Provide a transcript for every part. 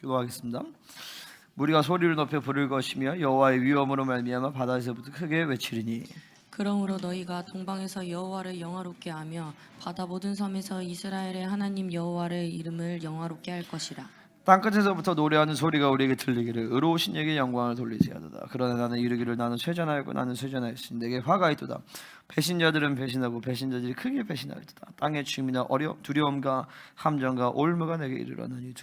기도하겠습니다. 우리가 소리를 높여 부를 것이며 여호와의 위엄으로 말미암아 바다에서부터 크게 외치리니. 그러므로 너희가 동방에서 여호와를 영화롭게 하며 바다 모든 섬에서 이스라엘의 하나님 여호와의 이름을 영화롭게 할 것이라. 땅끝에서부터 노래하는 소리가 우리에게 들리기를 의로우신 이에게 영광을 돌리세하도다. 그러나 나는 이르기를 나는 쇠잔하였고 나는 쇠잔하였으니 내게 화가 있도다. 배신자들은 배신하고 배신자들이 크게 배신하였도다. 땅의 취미나 두려움과 함정과 올무가 내게 이르러나니.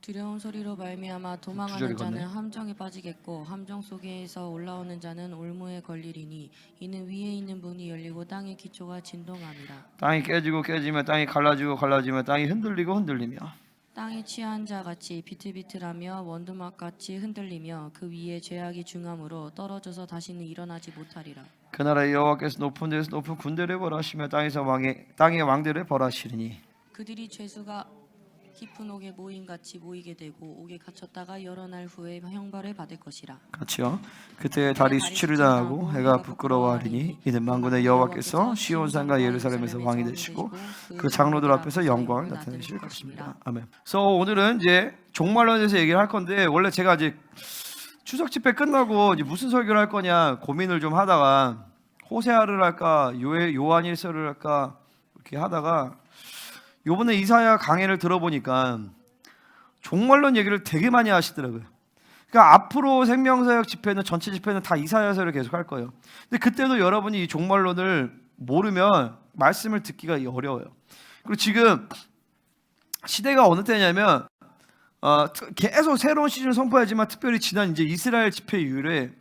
두려운 소리로 말미암아 도망하는 자는 함정에 빠지겠고 함정 속에서 올라오는 자는 올무에 걸리리니 이는 위에 있는 문이 열리고 땅의 기초가 진동함이라. 땅이 깨지고 깨지며 땅이 갈라지고 갈라지며 땅이 흔들리고 흔들리며 땅이 취한 자 같이 비틀비틀하며 원두막 같이 흔들리며 그 위에 죄악이 중함으로 떨어져서 다시는 일어나지 못하리라. 그 나라의 여호와께서 높은 데서 높은 군대를 벌하시며 땅의 왕들을 벌하시리니 그들이 죄수가 깊은 옥에 모인 같이 모이게 되고 옥에 갇혔다가 여러 날 후에 형벌을 받을 것이라. 같이요. 그때 달이 수치를 당하고 해가 부끄러워하리니 이는 만군의 여호와께서 시온산과 예루살렘에서 왕이 되시고 그 장로들 앞에서 영광을 나타내실 것입니다. 아멘. 그래서 오늘은 이제 종말론에 대해서 얘기를 할 건데, 원래 제가 이제 추석 집회 끝나고 이제 무슨 설교를 할 거냐 고민을 좀 하다가 호세아를 할까 요한일서를 할까 이렇게 하다가 요번에 이사야 강해를 들어보니까 종말론 얘기를 되게 많이 하시더라고요. 그러니까 앞으로 생명사역 집회는 전체 집회는 다 이사야서를 계속 할 거예요. 근데 그때도 여러분이 이 종말론을 모르면 말씀을 듣기가 어려워요. 그리고 지금 시대가 어느 때냐면 계속 새로운 시즌을 선포하지만 특별히 지난 이제 이스라엘 집회 이후에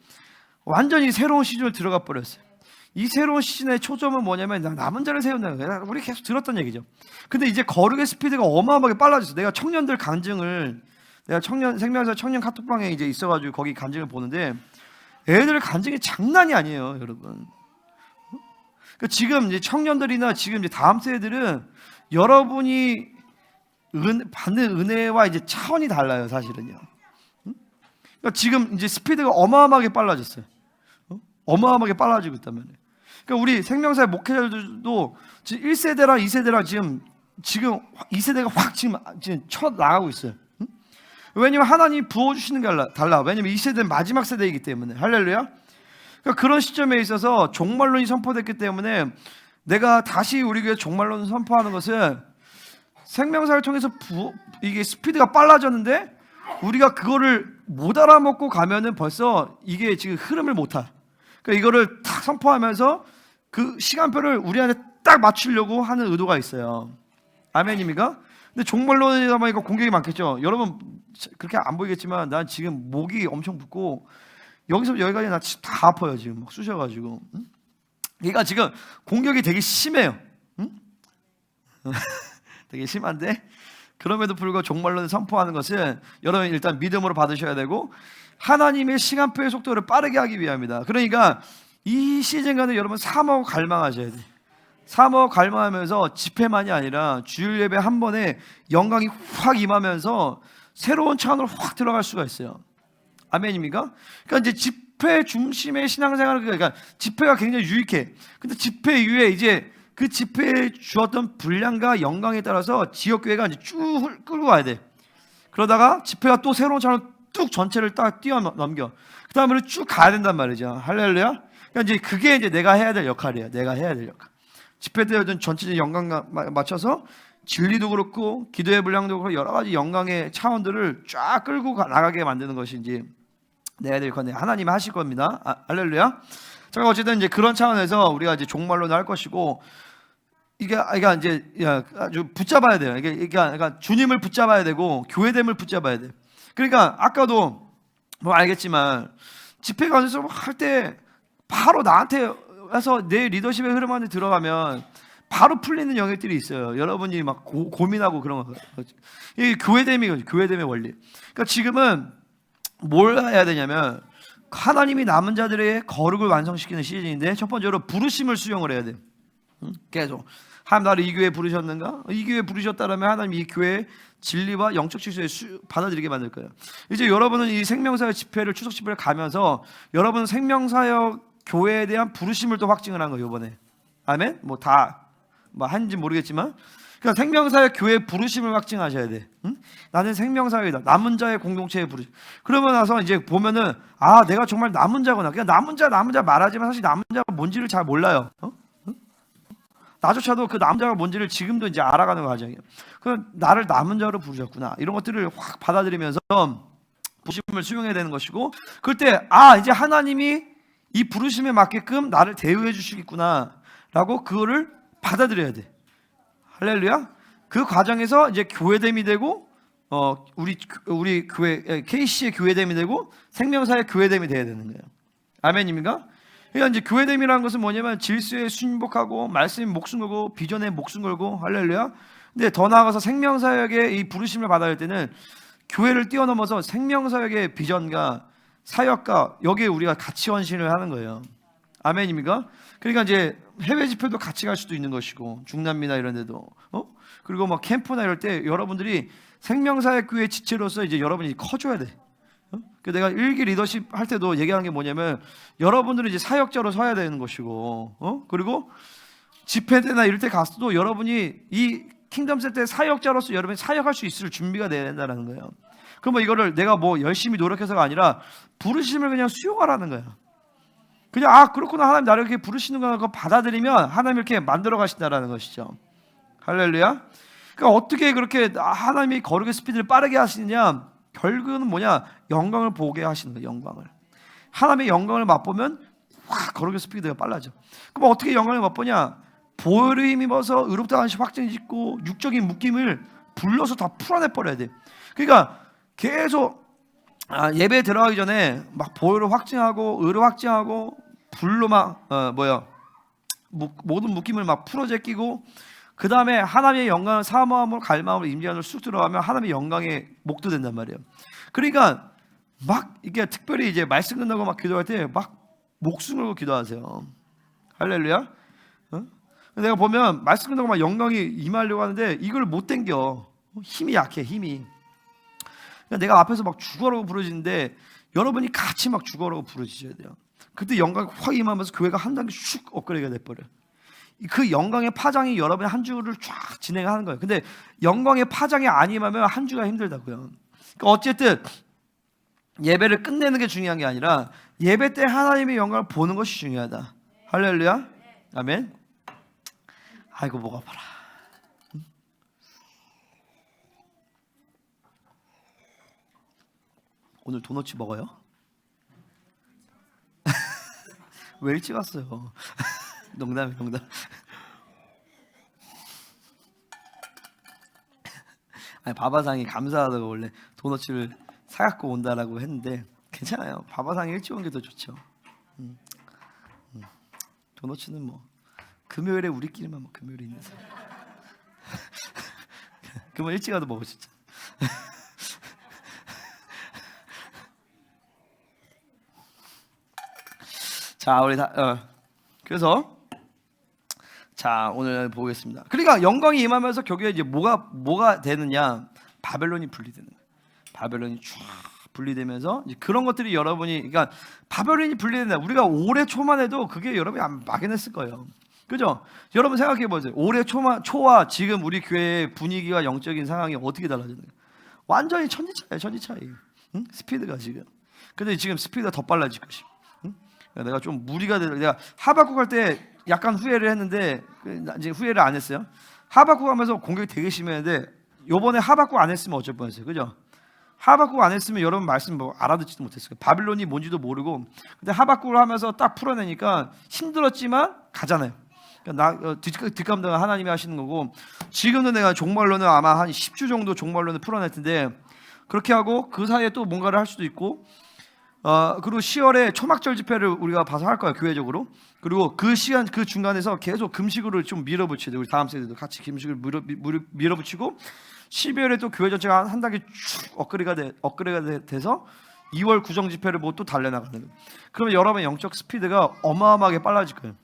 완전히 새로운 시즌을 들어가 버렸어요. 이 새로운 시즌의 초점은 뭐냐면 남은 자를 세운다는 거예요. 우리 계속 들었던 얘기죠. 근데 이제 거룩의 스피드가 어마어마하게 빨라졌어. 내가 청년들 간증을 내가 생명사 청년 카톡방에 이제 있어가지고 거기 간증을 보는데 애들 간증이 장난이 아니에요, 여러분. 그러니까 지금 이제 청년들이나 지금 이제 다음 세대들은 여러분이 받는 은혜와 이제 차원이 달라요, 사실은요. 그러니까 지금 이제 스피드가 어마어마하게 빨라졌어요. 어마어마하게 빨라지고 있단 말이에요. 그러니까 우리 생명사의 목회자들도 지금 1세대랑 2세대랑 지금 2세대가 확 지금 쳐 나가고 있어요. 왜냐면 하나님이 부어주시는 게 달라. 왜냐면 2세대는 마지막 세대이기 때문에. 할렐루야. 그러니까 그런 시점에 있어서 종말론이 선포됐기 때문에 내가 다시 우리 교회 종말론 선포하는 것은 생명사를 통해서 이게 스피드가 빨라졌는데 우리가 그거를 못 알아먹고 가면은 벌써 이게 지금 흐름을 못 타. 그러니까 이거를 딱 선포하면서 그 시간표를 우리 안에 딱 맞추려고 하는 의도가 있어요. 아멘입니까? 근데 종말론이다 보니까 공격이 많겠죠. 여러분 그렇게 안 보이겠지만 난 지금 목이 엄청 붓고 여기서 여기까지 나 다 아파요 지금 막 쑤셔가지고. 얘가 지금 공격이 되게 심해요. 되게 심한데 그럼에도 불구하고 종말론을 선포하는 것은 여러분 일단 믿음으로 받으셔야 되고 하나님의 시간표의 속도를 빠르게 하기 위함이다. 그러니까 이 시즌간에 여러분 사모하고 갈망하셔야 돼. 사모하고 갈망하면서 집회만이 아니라 주일 예배 한 번에 영광이 확 임하면서 새로운 차원으로 확 들어갈 수가 있어요. 아멘입니까? 그러니까 이제 집회 중심의 신앙생활을, 그러니까 집회가 굉장히 유익해. 근데 집회 이후에 이제 그 집회에 주었던 분량과 영광에 따라서 지역교회가 이제 쭉 끌고 가야 돼. 그러다가 집회가 또 새로운 차원으로 뚝 전체를 딱 뛰어넘겨. 그 다음으로 쭉 가야 된단 말이죠. 할렐루야. 그러니까 이제 그게 이제 내가 해야 될 역할이에요. 내가 해야 될 역할. 집회 때 전체적인 영광 맞춰서 진리도 그렇고 기도의 분량도 그렇고 여러 가지 영광의 차원들을 쫙 끌고 나가게 만드는 것이 이제 내야 될 건데 하나님이 하실 겁니다. 할렐루야. 자, 어쨌든 이제 그런 차원에서 우리가 이제 종말론을 할 것이고 이게 이제 아주 붙잡아야 돼요. 그러니까 주님을 붙잡아야 되고 교회됨을 붙잡아야 돼. 그러니까 아까도 뭐 알겠지만 집회 가운데서 할 때 바로 나한테 와서 내 리더십의 흐름 안에 들어가면 바로 풀리는 영역들이 있어요. 여러분이 막 고민하고 그런 거. 이게 교회됨이거든요. 교회됨의 원리. 그러니까 지금은 뭘 해야 되냐면 하나님이 남은 자들의 거룩을 완성시키는 시즌인데 첫 번째로 부르심을 수용을 해야 돼요. 계속 하나님 나를 이 교회에 부르셨는가? 이 교회에 부르셨다면 하나님 이 교회의 진리와 영적 질서에 받아들이게 만들 거예요. 이제 여러분은 이 생명사역 집회를 추석 집회를 가면서 여러분 생명사역 교회에 대한 부르심을 또 확증을 한 거예요. 이번에 아멘. 뭐 다 뭐 한지 모르겠지만 그러니까 생명사역 교회 부르심을 확증하셔야 돼. 응? 나는 생명사역이다. 남은 자의 공동체에 부르심. 그러고 나서 이제 보면은 아, 내가 정말 남은 자구나. 그냥 남은 자 말하지만 사실 남은 자가 뭔지를 잘 몰라요. 나조차도 그 남자가 뭔지를 지금도 이제 알아가는 과정이에요. 그 나를 남은 자로 부르셨구나. 이런 것들을 확 받아들이면서 부르심을 수용해야 되는 것이고, 그때 아, 이제 하나님이 이 부르심에 맞게끔 나를 대우해 주시겠구나라고 그거를 받아들여야 돼. 할렐루야. 그 과정에서 이제 교회됨이 되고 우리 교회 KC의 교회됨이 되고 생명사의 교회됨이 돼야 되는 거예요. 아멘입니까? 그러니까 이제 교회됨이라는 것은 뭐냐면 질서에 순복하고 말씀에 목숨 걸고 비전에 목숨 걸고 할렐루야. 근데 더 나아가서 생명사역의 이 부르심을 받아야 할 때는 교회를 뛰어넘어서 생명사역의 비전과 사역과 여기에 우리가 같이 헌신을 하는 거예요. 아멘입니까? 그러니까 이제 해외 집회도 같이 갈 수도 있는 것이고 중남미나 이런 데도 그리고 막 캠프나 이럴 때 여러분들이 생명사역 교회 지체로서 이제 여러분이 커줘야 돼. 그 내가 일기 리더십 할 때도 얘기하는 게 뭐냐면 여러분들은 이제 사역자로 서야 되는 것이고 그리고 집회 때나 이럴 때 갔어도 여러분이 이 킹덤 셀 때 사역자로서 여러분이 사역할 수 있을 준비가 돼야 된다는 거예요. 그럼 뭐 이거를 내가 뭐 열심히 노력해서가 아니라 부르심을 그냥 수용하라는 거예요. 그냥 아, 그렇구나, 하나님 나를 이렇게 부르시는 거 받아들이면 하나님 이렇게 만들어 가신다라는 것이죠. 할렐루야. 그러니까 어떻게 그렇게 하나님이 거룩의 스피드를 빠르게 하시느냐, 결국은 뭐냐, 영광을 보게 하시는 거예요. 영광을, 하나님의 영광을 맛보면 와, 거룩의 스피드가 빨라져. 그럼 어떻게 영광을 맛보냐, 보혈을 힘입어서 의롭다 하신 확증이 짓고 육적인 묶임을 불러서 다 풀어내 버려야 돼. 그러니까 계속 예배 들어가기 전에 막 보혈을 확증하고 의를 확증하고 불로 막 모든 묶임을 막 풀어 제끼고, 그 다음에 하나님의 영광을 사모함으로 갈망함으로 임재하는 쑥 들어가면 하나님의 영광에 목도된단 말이에요. 그러니까 막 이게 특별히 이제 말씀 끝나고 막 기도할 때 막 목숨 걸고 기도하세요. 할렐루야. 내가 보면 말씀 끝나고 막 영광이 임하려고 하는데 이걸 못 당겨. 힘이 약해, 힘이. 내가 앞에서 막 죽어라고 부르짖는데 여러분이 같이 막 죽어라고 부르짖어야 돼요. 그때 영광이 확 임하면서 교회가 한 단계 슉 업그레이드가 돼버려요. 그 영광의 파장이 여러분의 한 주를 쫙 진행하는 거예요. 근데 영광의 파장이 안 임하면 한 주가 힘들다고요. 그러니까 어쨌든 예배를 끝내는 게 중요한 게 아니라 예배 때 하나님의 영광을 보는 것이 중요하다. 할렐루야. 아멘. 아이고 목 아파라. 오늘 도넛 먹어요? 왜 일찍 왔어요? 농담. 아니, 바바상이 감사하다고 원래 도넛을 사갖고 온다라고 했는데 괜찮아요. 바바상이 일찍 온 게 더 좋죠. 도넛은 뭐 금요일에 우리끼리만 뭐 금요일에 있는 사람. 그러면 일찍 와도 먹을 수 있잖아. 자, 우리 그래서 자, 오늘 보겠습니다. 그러니까 영광이 임하면서 교회에 이제 뭐가 되느냐, 바벨론이 분리되는 거예요. 바벨론이 쫙 분리되면서 이제 그런 것들이 여러분이, 그러니까 바벨론이 분리된다. 우리가 올해 초만 해도 그게 여러분이 안 막연했을 거예요. 그죠? 여러분 생각해 보세요. 올해 초와 지금 우리 교회의 분위기와 영적인 상황이 어떻게 달라졌는가? 완전히 천지 차이. 응? 스피드가 지금. 근데 지금 스피드가 더 빨라질 것이. 응? 내가 좀 무리가 되려. 내가 하박국 할 때 약간 후회를 했는데 이제 후회를 안 했어요. 하박국 하면서 공격이 되게 심했는데 요번에 하박국 안 했으면 어쩔 뻔했어요. 그죠? 하박국 안 했으면 여러분 말씀 뭐 알아듣지도 못했어요. 바빌론이 뭔지도 모르고. 근데 하박국을 하면서 딱 풀어내니까 힘들었지만 가잖아요. 그러니까 뒷감당은 하나님이 하시는 거고, 지금도 내가 종말론을 아마 한 10주 정도 종말론을 풀어낼 텐데, 그렇게 하고 그 사이에 또 뭔가를 할 수도 있고, 그리고 10월에 초막절 집회를 우리가 봐서 할 거야, 교회적으로. 그리고 그 시간, 그 중간에서 계속 금식으로 좀 밀어붙여야 돼. 우리 다음 세대도 같이 금식을 밀어붙이고, 12월에 또 교회 전체가 한 단계 쭉 업그레이드가 돼서 2월 구정 집회를 뭐 또 달려나가는 거예요. 그러면 여러분의 영적 스피드가 어마어마하게 빨라질 거예요.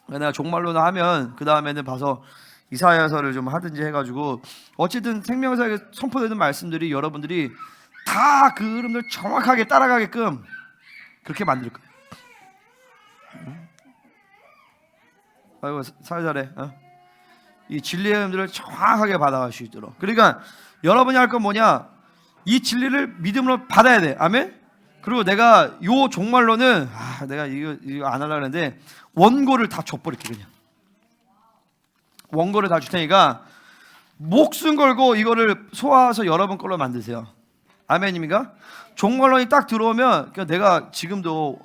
내가 종말론을 하면 그 다음에는 봐서 이사야서를 좀 하든지 해가지고, 어쨌든 생명사에 선포되는 말씀들이 여러분들이 다 그 흐름을 정확하게 따라가게끔 그렇게 만들 거예요. 아이고 사회 잘해. 이 진리의 음들을 정확하게 받아갈 수 있도록. 그러니까 여러분이 할 건 뭐냐? 이 진리를 믿음으로 받아야 돼. 아멘. 그리고 내가 요 종말로는 내가 이거 안 하려고 했는데 원고를 다 줘버릴게. 그냥 원고를 다 줄 테니까 목숨 걸고 이거를 소화해서 여러분 걸로 만드세요. 아멘입니까? 종말론이 딱 들어오면, 그러니까 내가 지금도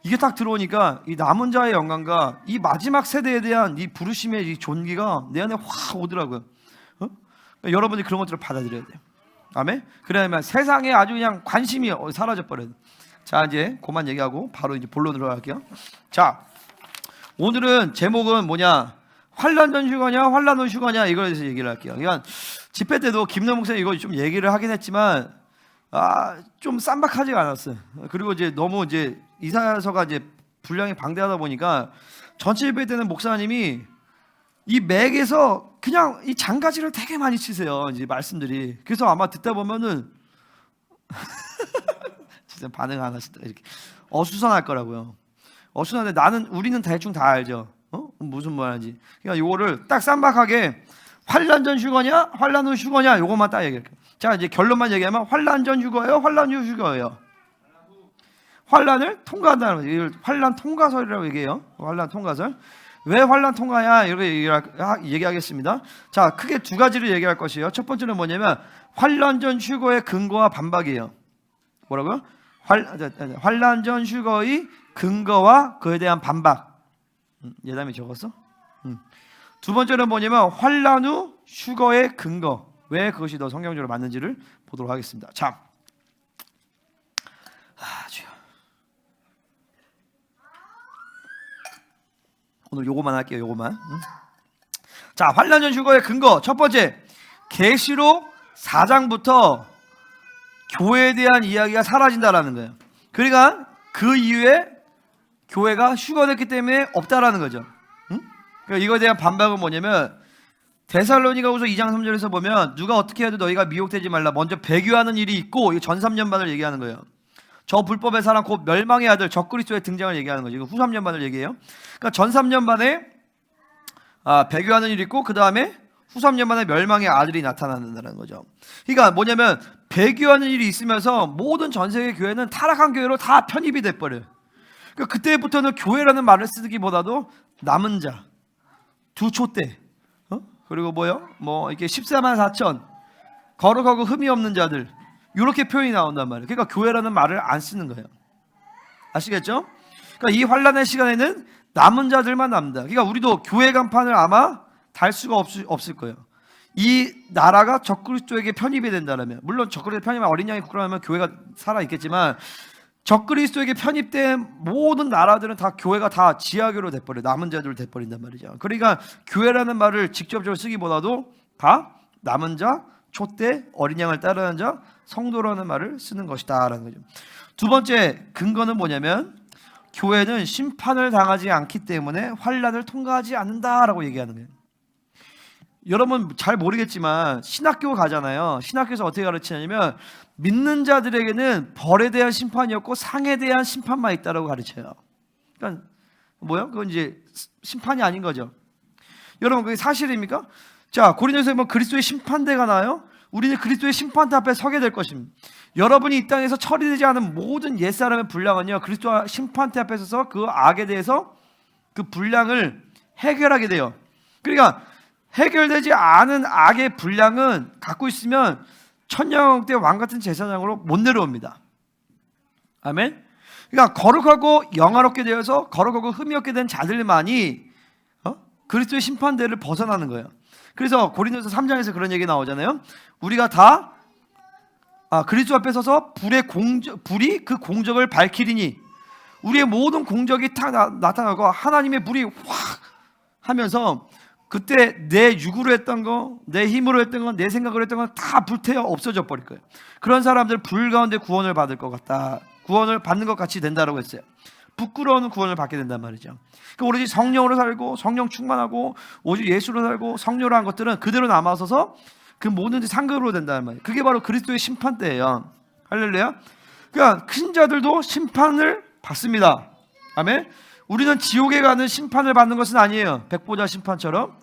이게 딱 들어오니까 이 남은 자의 영광과 이 마지막 세대에 대한 이 부르심의 이 존귀가 내 안에 확 오더라고요. 그러니까 여러분이 그런 것들을 받아들여야 돼요. 아멘. 그러면 세상에 아주 그냥 관심이 사라져 버려요. 자, 이제 그만 얘기하고 바로 이제 본론으로 갈게요. 자, 오늘은 제목은 뭐냐? 환난 전 휴거냐, 환난 후 휴거냐, 이거에 대해서 얘기를 할게요. 그러니까 집회 때도 김노 목사님 이거 좀 얘기를 하긴 했지만 좀 쌈박하지가 않았어요. 그리고 이제 너무 이제 이사야서가 이제 분량이 방대하다 보니까 전체 예배 때는 목사님이 이 맥에서 그냥 이 장가지를 되게 많이 치세요. 이제 말씀들이. 그래서 아마 듣다 보면은 진짜 반응 안 하시더라. 이렇게 어수선할 거라고요. 어수선한데 우리는 대충 다 알죠. 무슨 말인지. 그러니까 요거를 딱 쌈박하게 환난 전 휴거냐, 환난 후 휴거냐, 요것만 딱 얘기할게요. 자, 이제 결론만 얘기하면 환난 전 휴거예요, 환난 후 휴거예요. 환난을 통과한다는 거죠. 이걸 환난 통과설이라고 얘기해요. 환난 통과설. 왜 환난 통과야? 이렇게 얘기하겠습니다. 자, 크게 두 가지를 얘기할 것이에요. 첫 번째는 뭐냐면 환난 전 휴거의 근거와 반박이에요. 뭐라고요? 환난 전 휴거의 근거와 그에 대한 반박. 예담이 적었어? 두 번째는 뭐냐면 환난 후 휴거의 근거. 왜 그것이 더 성경적으로 맞는지를 보도록 하겠습니다. 자, 주여. 오늘 요거만 할게요. 요거만. 자, 환난 전 휴거의 근거. 첫 번째, 계시록 4장부터 교회에 대한 이야기가 사라진다라는 거예요. 그러니까 그 이후에 교회가 휴거됐기 때문에 없다라는 거죠. 그러니까 이거에 대한 반박은 뭐냐면 데살로니가후서 2장 3절에서 보면 누가 어떻게 해도 너희가 미혹되지 말라. 먼저 배교하는 일이 있고, 전 3년반을 얘기하는 거예요. 저 불법의 사람 곧 멸망의 아들 적그리스도의 등장을 얘기하는 거죠. 이거 후 3년반을 얘기해요. 그러니까 전 3년반에 배교하는 일이 있고, 그 다음에 후 3년반에 멸망의 아들이 나타난다는 거죠. 그러니까 뭐냐면 배교하는 일이 있으면서 모든 전 세계 교회는 타락한 교회로 다 편입이 돼버려요. 그러니까 그때부터는 교회라는 말을 쓰기보다도 남은 자, 두 촛대, 그리고 뭐요? 이렇게 14만 4천 거룩하고 흠이 없는 자들, 이렇게 표현이 나온단 말이에요. 그러니까 교회라는 말을 안 쓰는 거예요. 아시겠죠? 그러니까 이 환란의 시간에는 남은 자들만 남는다. 그러니까 우리도 교회 간판을 아마 달 수가 없을 거예요. 이 나라가 적그리스도에게 편입이 된다면, 물론 적그리스도 편입한 어린 양이 국가라면 교회가 살아 있겠지만, 적그리스도에게 편입된 모든 나라들은 다 교회가 다 지하교로 돼버려. 남은 자들로 돼버린단 말이죠. 그러니까 교회라는 말을 직접적으로 쓰기보다도 다 남은 자, 촛대, 어린 양을 따르는 자, 성도라는 말을 쓰는 것이다라는 거죠. 두 번째 근거는 뭐냐면 교회는 심판을 당하지 않기 때문에 환란을 통과하지 않는다라고 얘기하는 거예요. 여러분 잘 모르겠지만 신학교 가잖아요. 신학교에서 어떻게 가르치냐면 믿는 자들에게는 벌에 대한 심판이 없고 상에 대한 심판만 있다라고 가르쳐요. 그러니까 뭐요? 그건 이제 심판이 아닌 거죠. 여러분 그게 사실입니까? 자, 고린도서에 보면 그리스도의 심판대가 나요. 우리는 그리스도의 심판대 앞에 서게 될 것입니다. 여러분이 이 땅에서 처리되지 않은 모든 옛사람의 분량은요, 그리스도 심판대 앞에 서서 그 악에 대해서 그 분량을 해결하게 돼요. 그러니까 해결되지 않은 악의 분량은 갖고 있으면 천년왕국 때 왕같은 제사장으로 못 내려옵니다. 아멘. 그러니까 거룩하고 영화롭게 되어서 거룩하고 흠이 없게 된 자들만이 그리스도의 심판대를 벗어나는 거예요. 그래서 고린도서 3장에서 그런 얘기 나오잖아요. 우리가 다 그리스도 앞에 서서 불이 그 공적을 밝히리니, 우리의 모든 공적이 다 나타나고 하나님의 불이 확 하면서 그때 내 육으로 했던 거, 내 힘으로 했던 거, 내 생각으로 했던 건 다 불태워 없어져 버릴 거예요. 그런 사람들 불 가운데 구원을 받을 것 같다. 구원을 받는 것 같이 된다라고 했어요. 부끄러운 구원을 받게 된단 말이죠. 그러니까 오로지 성령으로 살고 성령 충만하고 오직 예수로 살고 성령으로 한 것들은 그대로 남아서서 그 모든 게 상급으로 된다는 말이에요. 그게 바로 그리스도의 심판대예요. 할렐루야. 그러니까 큰 자들도 심판을 받습니다. 아멘. 우리는 지옥에 가는 심판을 받는 것은 아니에요. 백보자 심판처럼.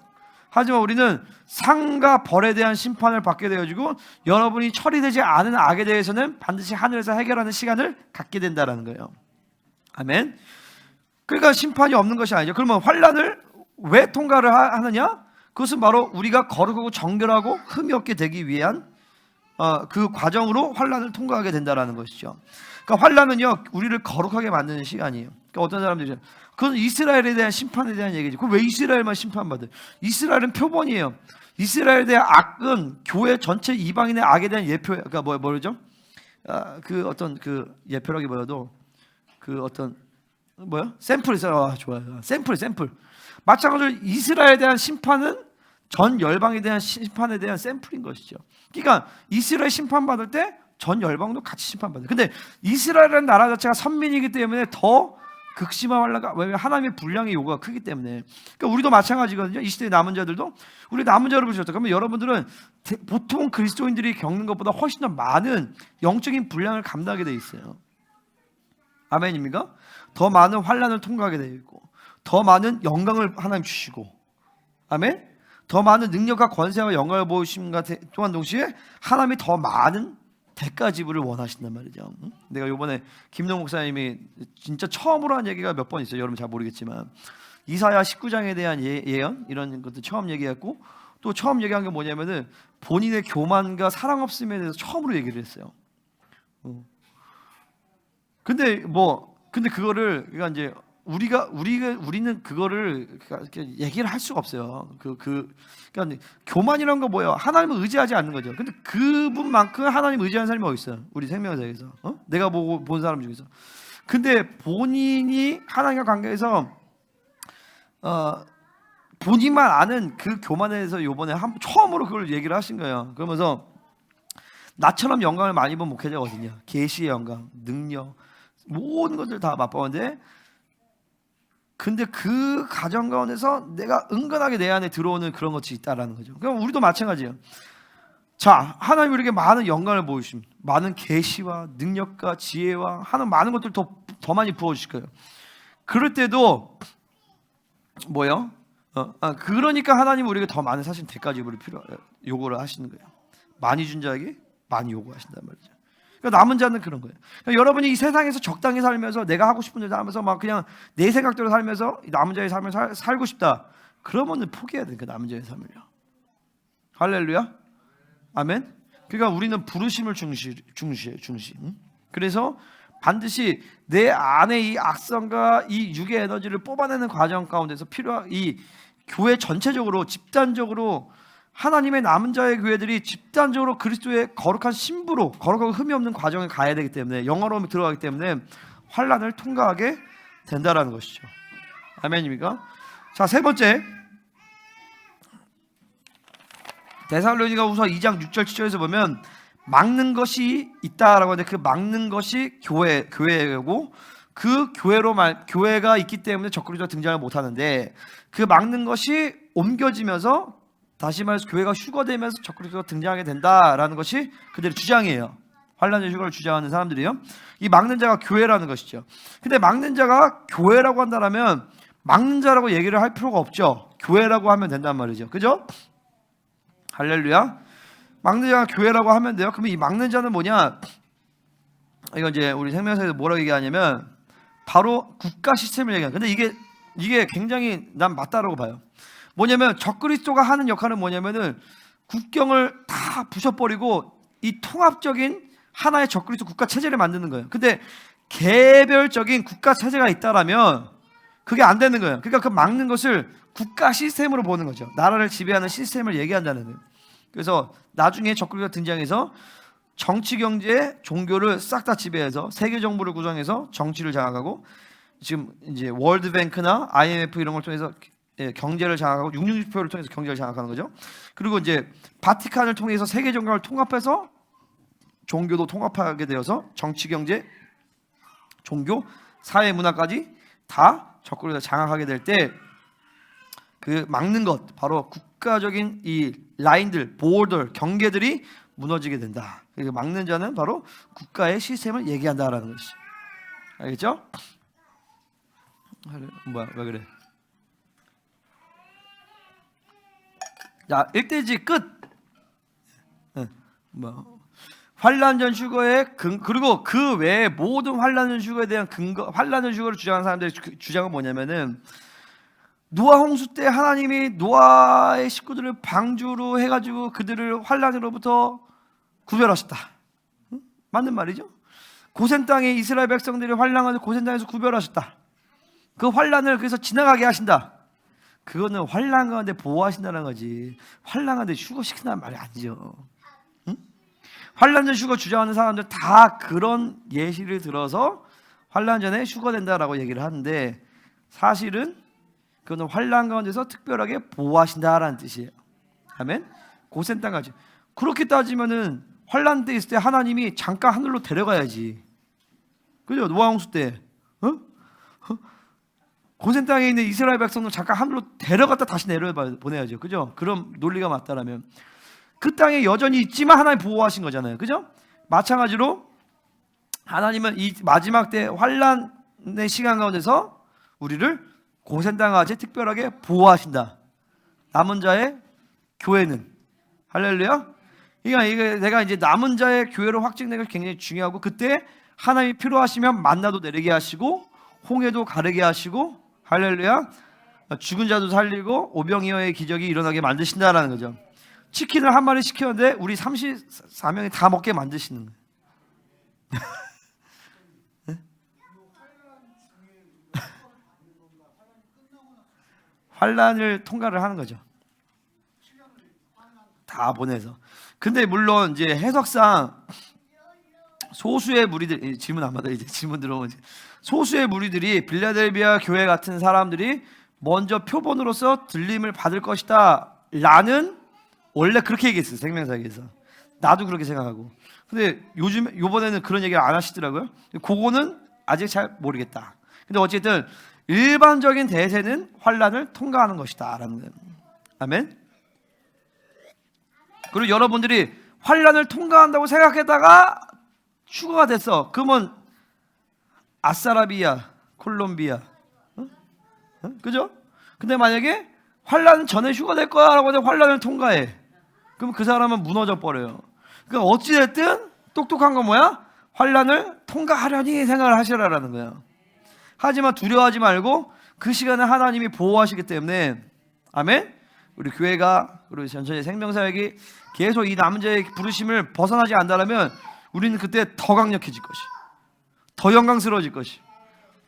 하지만 우리는 상과 벌에 대한 심판을 받게 되어지고 여러분이 처리되지 않은 악에 대해서는 반드시 하늘에서 해결하는 시간을 갖게 된다는 거예요. 아멘. 그러니까 심판이 없는 것이 아니죠. 그러면 환난을 왜 통과를 하느냐? 그것은 바로 우리가 거룩하고 정결하고 흠이 없게 되기 위한 그 과정으로 환난을 통과하게 된다는 것이죠. 그러니까 환난은요 우리를 거룩하게 만드는 시간이에요. 그러니까 어떤 사람들이 그건 이스라엘에 대한 심판에 대한 얘기죠. 그럼 왜 이스라엘만 심판받아요? 이스라엘은 표본이에요. 이스라엘에 대한 악은 교회 전체 이방인의 악에 대한 예표예요. 그러니까 뭐죠? 그 어떤 그 예표라기보다도 그 어떤 샘플이죠. 좋아요. 샘플. 마찬가지로 이스라엘에 대한 심판은 전 열방에 대한 심판에 대한 샘플인 것이죠. 그러니까 이스라엘 심판받을 때 전 열방도 같이 심판받아요. 근데 이스라엘이라는 나라 자체가 선민이기 때문에 더 극심한 환난과 왜냐하면 하나님의 분량의 요구가 크기 때문에. 그러니까 우리도 마찬가지거든요. 이 시대의 남은 자들도 우리 남은 자를 보셨다. 그러면 여러분들은 보통 그리스도인들이 겪는 것보다 훨씬 더 많은 영적인 분량을 감당하게 돼 있어요. 아멘입니까? 더 많은 환난을 통과하게 되어 있고 더 많은 영광을 하나님 주시고 아멘? 더 많은 능력과 권세와 영광을 보이심과 또한 동시에 하나님이 더 많은 대가 지불을 원하신단 말이죠. 내가 이번에 김동 목사님이 진짜 처음으로 한 얘기가 몇 번 있어요. 여러분 잘 모르겠지만 이사야 19장에 대한 예언 이런 것도 처음 얘기했고 또 처음 얘기한 게 뭐냐면은 본인의 교만과 사랑 없음에 대해서 처음으로 얘기를 했어요. 근데 그거를 그러니까 이제 우리는 그거를 이렇게 얘기를 할 수가 없어요. 그러니까 교만이라는 거 뭐예요? 하나님을 의지하지 않는 거죠. 근데 그분만큼 하나님 의지하는 사람이 어디 있어요? 우리 생명사에서 내가 본 사람 중에서. 근데 본인이 하나님과 관계에서 본인만 아는 그 교만에 대해서 요번에 처음으로 그걸 얘기를 하신 거예요. 그러면서 나처럼 영광을 많이 본 목회자가 어디냐? 계시의 영광, 능력, 모든 것들 다 맛보는데 근데 그 가정 가운데서 내가 은근하게 내 안에 들어오는 그런 것이 있다라는 거죠. 그럼 우리도 마찬가지예요. 자, 하나님 우리에게 많은 영광을 보여주심, 많은 계시와 능력과 지혜와 하는 많은 것들 더 많이 부어주실 거예요. 그럴 때도 뭐요? 그러니까 하나님 우리에게 더 많은 사실 대가 지불을 요구를 하시는 거예요. 많이 준 자에게 많이 요구하신단 말이죠. 그러니까 남은 자는 그런 거예요. 그러니까 여러분이 이 세상에서 적당히 살면서 내가 하고 싶은 대로 하면서 막 그냥 내 생각대로 살면서 남은 자의 삶을 살고 싶다. 그러면은 포기해야 돼. 그 남은 자의 삶을요. 할렐루야. 아멘. 그러니까 우리는 부르심을 중시해. 그래서 반드시 내 안에 이 악성과 이 육의 에너지를 뽑아내는 과정 가운데서 필요한 이 교회 전체적으로 집단적으로 하나님의 남은 자의 교회들이 집단적으로 그리스도의 거룩한 신부로 거룩하고 흠이 없는 과정을 가야 되기 때문에 영화로움에 들어가기 때문에 환난을 통과하게 된다라는 것이죠. 아멘입니까? 자, 세 번째 데살로니가후서 2장 6절 7절에서 보면 막는 것이 있다라고 하는데 그 막는 것이 교회고 그 교회가 있기 때문에 적그리스도가 등장을 못하는데 그 막는 것이 옮겨지면서 다시 말해서 교회가 휴거되면서 적그리스도가 등장하게 된다라는 것이 그들의 주장이에요. 환난의 휴거를 주장하는 사람들이요. 이 막는 자가 교회라는 것이죠. 근데 막는 자가 교회라고 한다면 막는 자라고 얘기를 할 필요가 없죠. 교회라고 하면 된단 말이죠. 그죠? 할렐루야. 막는 자가 교회라고 하면 돼요. 그러면 이 막는 자는 뭐냐? 이건 이제 우리 생명사에서 뭐라고 얘기하냐면 바로 국가 시스템을 얘기해요. 근데 이게 굉장히 난 맞다라고 봐요. 뭐냐면 적그리스도가 하는 역할은 뭐냐면은 국경을 다 부셔버리고 이 통합적인 하나의 적그리스도 국가 체제를 만드는 거예요. 근데 개별적인 국가 체제가 있다라면 그게 안 되는 거예요. 그러니까 그 막는 것을 국가 시스템으로 보는 거죠. 나라를 지배하는 시스템을 얘기한다는 거예요. 그래서 나중에 적그리스도가 등장해서 정치, 경제, 종교를 싹 다 지배해서 세계 정부를 구성해서 정치를 장악하고 지금 이제 월드뱅크나 IMF 이런 걸 통해서 경제를 장악하고 660표를 통해서 경제를 장악하는 거죠. 그리고 이제 바티칸을 통해서 세계 정강을 통합해서 종교도 통합하게 되어서 정치, 경제, 종교, 사회, 문화까지 다 적그리스도가 장악하게 될 때 그 막는 것 바로 국가적인 이 라인들, 보호들, 경계들이 무너지게 된다. 그러니까 막는 자는 바로 국가의 시스템을 얘기한다라는 것이. 알겠죠? 뭐야 왜 그래? 자, 일대지 끝. 뭐 환란전 휴거의 그리고 그 외에 모든 환란전 휴거에 대한 근거, 환란전 휴거를 주장하는 사람들의 주장은 뭐냐면은 노아 홍수 때 하나님이 노아의 식구들을 방주로 해가지고 그들을 환란으로부터 구별하셨다. 응? 맞는 말이죠. 고센 땅에 이스라엘 백성들이 환란을 고센 땅에서 구별하셨다. 그 환란을 그래서 지나가게 하신다. 그거는 환란 가운데 보호하신다는 거지. 환란 가운데 휴거시킨다는 말이 아니죠. 응? 환란전 휴거 주장하는 사람들 다 그런 예시를 들어서 환란전에 휴거된다라고 얘기를 하는데 사실은 그거는 환란 가운데서 특별하게 보호하신다라는 뜻이에요. 아멘. 고센 땅까지. 그렇게 따지면은 환란 때 있을 때 하나님이 잠깐 하늘로 데려가야지. 그죠? 노아 홍수 때. 고센 땅에 있는 이스라엘 백성들 잠깐 하늘로 데려갔다 다시 내려보내야죠. 그죠? 그럼 논리가 맞다라면 그 땅에 여전히 있지만 하나님 보호하신 거잖아요. 그죠? 마찬가지로 하나님은 이 마지막 때 환란의 시간 가운데서 우리를 고센 땅같이 특별하게 보호하신다. 남은 자의 교회는 할렐루야. 그러니까 이게 내가 이제 남은 자의 교회로 확증되는 것이 굉장히 중요하고 그때 하나님이 필요하시면 만나도 내리게 하시고 홍해도 가르게 하시고 할렐루야. 죽은 자도 살리고 오병이어의 기적이 일어나게 만드신다라는 거죠. 치킨을 한 마리 시켰는데 우리 34명이 다 먹게 만드시는 거예요. 환란을 통과를 하는 거죠. 다 보내서. 근데 물론 이제 해석상 소수의 무리들 질문 안 받아 이제 질문 들어오면 소수의 무리들이 빌라델비아 교회 같은 사람들이 먼저 표본으로서 들림을 받을 것이다 라는 원래 그렇게 얘기했어요. 생명사역에서. 나도 그렇게 생각하고. 근데 요번에는 그런 얘기를 안 하시더라고요. 그거는 아직 잘 모르겠다. 근데 어쨌든 일반적인 대세는 환란을 통과하는 것이다 라는 거예요. 아멘. 그리고 여러분들이 환란을 통과한다고 생각했다가 휴거가 됐어. 그러면 아싸라비아, 콜롬비아, 그죠? 근데 만약에 환란 전에 휴거될 거야라고 해서 환란을 통과해. 그럼 그 사람은 무너져 버려요. 그러니까 어찌됐든 똑똑한 건 뭐야? 환란을 통과하려니 생각을 하시라라는 거야. 하지만 두려워하지 말고 그 시간에 하나님이 보호하시기 때문에 아멘. 우리 교회가 우리 전체의 생명사역이 계속 이 남은 자의 부르심을 벗어나지 않는다면 우리는 그때 더 강력해질 것이, 더 영광스러워질 것이,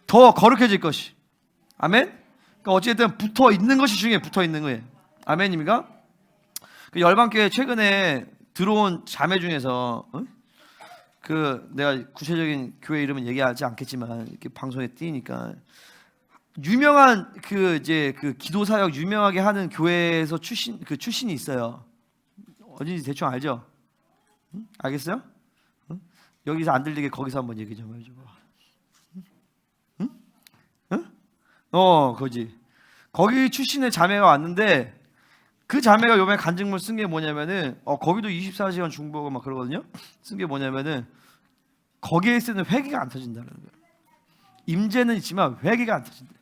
더 거룩해질 것이. 아멘. 그러니까 어쨌든 붙어 있는 것이 중요해. 붙어 있는 거예요. 아멘입니까? 그 열방교회 최근에 들어온 자매 중에서 그 내가 구체적인 교회 이름은 얘기하지 않겠지만 이렇게 방송에 띄니까 유명한 그 이제 그 기도 사역 유명하게 하는 교회에서 출신이 있어요. 어딘지 대충 알죠? 알겠어요? 여기서 안 들리게 거기서 한번 얘기 좀 해줘. 거지. 거기 출신의 자매가 왔는데 그 자매가 요번에 간증문 쓴 게 뭐냐면은 거기도 24시간 중보고 막 그러거든요. 쓴 게 뭐냐면은 거기에 쓰는 회개가 안 터진다는 거예요. 임재는 있지만 회개가 안 터진다.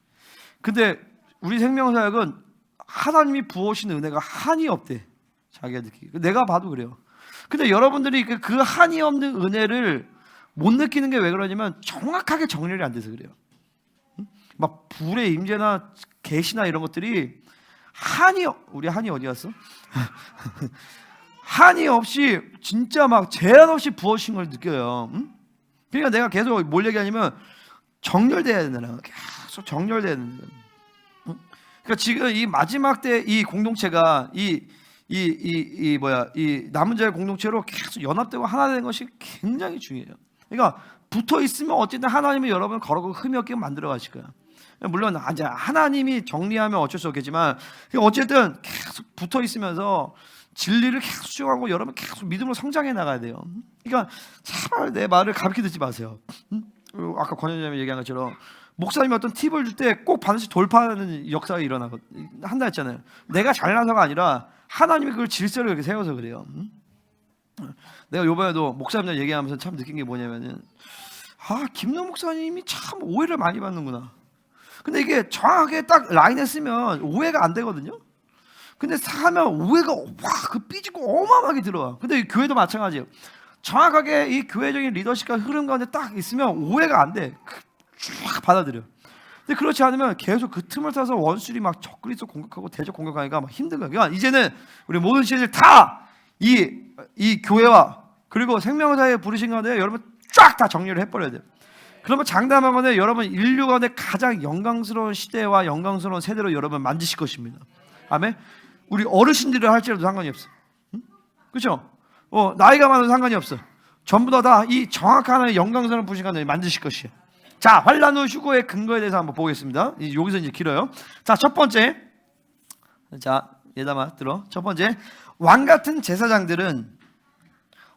근데 우리 생명사역은 하나님이 부어오신 은혜가 한이 없대. 자기가 느끼기. 내가 봐도 그래요. 근데 여러분들이 그 한이 없는 은혜를 못 느끼는 게 왜 그러냐면 정확하게 정렬이 안 돼서 그래요. 막 불의 임재나 계시나 이런 것들이 우리 한이 어디 갔어? 한이 없이 진짜 막 제한 없이 부어주신 걸 느껴요. 그러니까 내가 계속 뭘 얘기하냐면 정렬돼야 된다는 거야. 계속 정렬돼야 된다. 그러니까 지금 이 마지막 때 이 공동체가 이 남은 자의 공동체로 계속 연합되고 하나 되는 것이 굉장히 중요해요. 그러니까 붙어 있으면 어쨌든 하나님이 여러분을 거룩하고 흠이 없게 만들어 가실 거야. 물론 이제 하나님이 정리하면 어쩔 수 없겠지만 어쨌든 계속 붙어 있으면서 진리를 계속 수용하고 여러분 계속 믿음으로 성장해 나가야 돼요. 그러니까 제발 내 말을 가볍게 듣지 마세요. 아까 권현장님이 얘기한 것처럼 목사님이 어떤 팁을 줄 때 꼭 반드시 돌파하는 역사가 한다 했잖아요. 내가 잘나서가 아니라 하나님이 그걸 질서를 그렇게 세워서 그래요. 내가 요번에도 목사님들 얘기하면서 참 느낀 게 뭐냐면은 김노 목사님이 참 오해를 많이 받는구나. 근데 이게 정확하게 딱 라인에 쓰면 오해가 안 되거든요. 근데 사면 오해가 그 삐지고 어마어마하게 들어와. 근데 이 교회도 마찬가지예요. 정확하게 이 교회적인 리더십과 흐름 가운데 딱 있으면 오해가 안 돼. 쫙 받아들여. 근데 그렇지 않으면 계속 그 틈을 타서 원수들이 막 적그리스도 공격하고 대적 공격하니까 막 힘든 거야. 그러니까 이제는 우리 모든 신들 다 이 교회와 그리고 생명사에 부르신 가운데 여러분 쫙 다 정리를 해버려야 돼요. 그러면 장담하건대 여러분 인류 가운데 가장 영광스러운 시대와 영광스러운 세대로 여러분 만드실 것입니다. 아멘. 우리 어르신들을 할지라도 상관이 없어. 응? 그렇죠? 나이가 많아도 상관이 없어. 전부 다 이 정확한 영광스러운 부신간을 만드실 것이에요. 자, 환난 후 휴거의 근거에 대해서 한번 보겠습니다. 여기서 이제 길어요. 자, 첫 번째. 자, 예담아 들어. 첫 번째, 왕 같은 제사장들은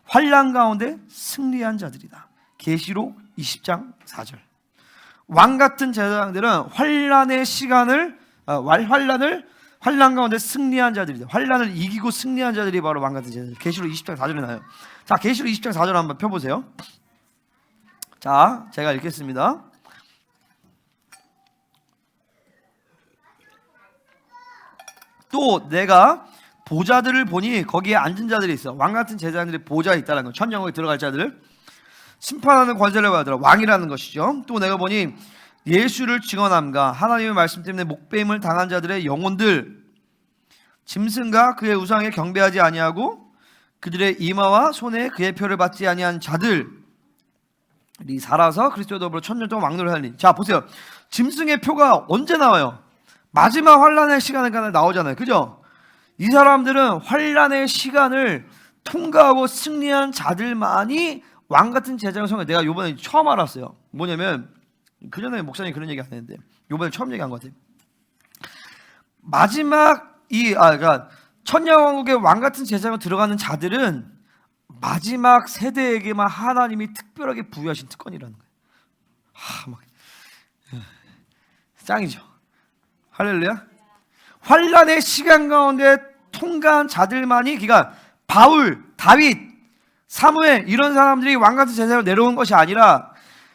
환난 가운데 승리한 자들이다. 계시록 20장 4절. 왕 같은 제사장들은 환난의 시간을 환난 가운데 승리한 자들이다. 환난을 이기고 승리한 자들이 바로 왕 같은 제사장. 계시록 20장 4절에 나와요. 자, 계시록 20장 4절 한번 펴보세요. 자, 제가 읽겠습니다. 또 내가 보좌들을 보니 거기에 앉은 자들이 있어. 왕 같은 제사장들이 보좌에 있다는 거. 천년국에 들어갈 자들을 심판하는 권세를 받으라. 왕이라는 것이죠. 또 내가 보니 예수를 증언함과 하나님의 말씀 때문에 목배임을 당한 자들의 영혼들, 짐승과 그의 우상에 경배하지 아니하고 그들의 이마와 손에 그의 표를 받지 아니한 자들이 살아서 그리스도와 더불어 천년 동안 왕노를 하리니. 자, 보세요. 짐승의 표가 언제 나와요? 마지막 환난의 시간에 나오잖아요. 그죠? 이 사람들은 환난의 시간을 통과하고 승리한 자들만이 왕 같은 제사장 성을 내가 이번에 처음 알았어요. 뭐냐면 그 전에 목사님이 그런 얘기 안 했는데 이번에 처음 얘기한 것 같아요. 마지막 그러니까 천년왕국의 왕 같은 제사장으로 들어가는 자들은 마지막 세대에게만 하나님이 특별하게 부여하신 특권이라는 거예요. 짱이죠. 할렐루야. 환난의 시간 가운데 통과한 자들만이, 그러니까 바울, 다윗, 사무엘 이런 사람들이 왕 같은 제사장으로 내려온 것이 아니라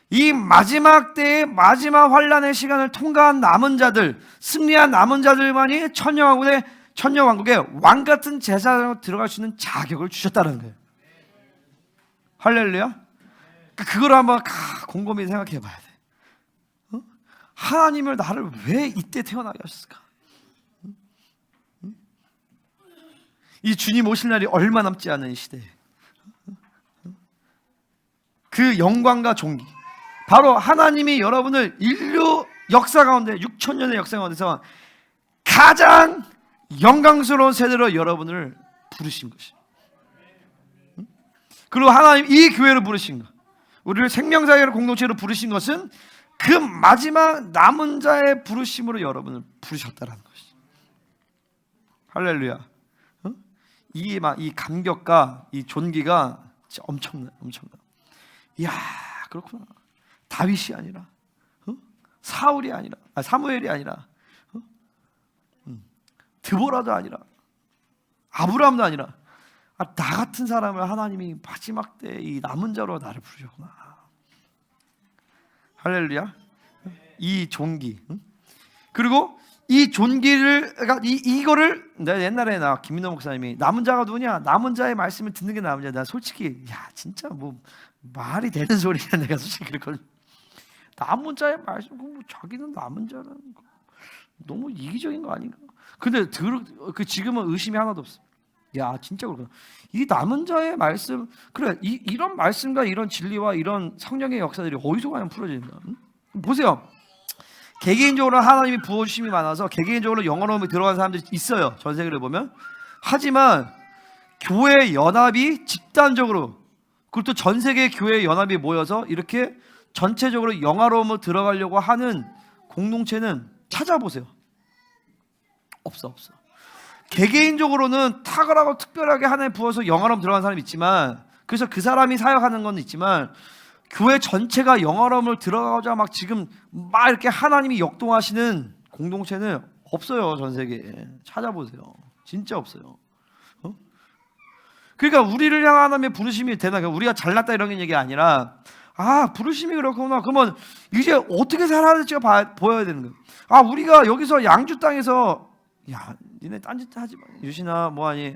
이 마지막 때의 마지막 환난의 시간을 통과한 남은 자들, 승리한 남은 자들만이 천년왕국의 왕 같은 제사장으로 들어갈 수 있는 자격을 주셨다는 거예요. 할렐루야. 그걸 한번 곰곰이 생각해 봐야 돼. 하나님을 나를 왜 이때 태어나게 하셨을까? 이 주님 오실 날이 얼마 남지 않은 시대에 그 영광과 존귀, 바로 하나님이 여러분을 인류 역사 가운데 6,000년의 역사 가운데서 가장 영광스러운 세대로 여러분을 부르신 것이에요. 그리고 하나님 이 교회를 부르신 것, 우리를 생명사회를 공동체로 부르신 것은 그 마지막 남은 자의 부르심으로 여러분을 부르셨다는 것이죠. 할렐루야. 이 감격과 이 존귀가 진짜 엄청나. 이야, 그렇구나. 다윗이 아니라, 사울이 아니라, 사무엘이 아니라, 드보라도 아니라, 아브라함도 아니라, 나 같은 사람을 하나님이 마지막 때 이 남은 자로 나를 부르셨구나. 할렐루야. 이 존귀. 그리고 이 존귀를, 그러니까 이거를 내가 옛날에 김민호 목사님이 남은 자가 누구냐? 남은 자의 말씀을 듣는 게 남은 자야. 나 솔직히 진짜 뭐 말이 되는 소리야. 내가 솔직히 그랬거든. 남은 자의 말씀, 뭐 자기는 남은 자라는 거 너무 이기적인 거 아닌가? 근데 지금은 의심이 하나도 없어. 진짜 그렇구나. 이 남은 자의 말씀, 그래, 이런 말씀과 이런 진리와 이런 성령의 역사들이 어디서 과연 풀어진다? 보세요. 개개인적으로 하나님이 부어주심이 많아서 개개인적으로 영어로움이 들어간 사람들이 있어요. 전 세계를 보면. 하지만 교회 연합이 집단적으로, 그리고 또 전 세계 교회 연합이 모여서 이렇게 전체적으로 영화로움으로 들어가려고 하는 공동체는 찾아보세요. 없어. 개개인적으로는 탁월하고 특별하게 하나님 부어서 영화로움 들어간 사람이 있지만, 그래서 그 사람이 사역하는 건 있지만, 교회 전체가 영화로움을 들어가자 지금 이렇게 하나님이 역동하시는 공동체는 없어요. 전 세계에 찾아보세요. 진짜 없어요. 그러니까 우리를 향한 하나님의 부르심이 되나? 우리가 잘났다 이런 얘기 아니라, 부르심이 그렇구나. 그러면 이제 어떻게 살아야 될지가 보여야 되는 거예요. 우리가 여기서 양주 땅에서 야, 니네 딴짓 하지 마. 유신아 뭐하니?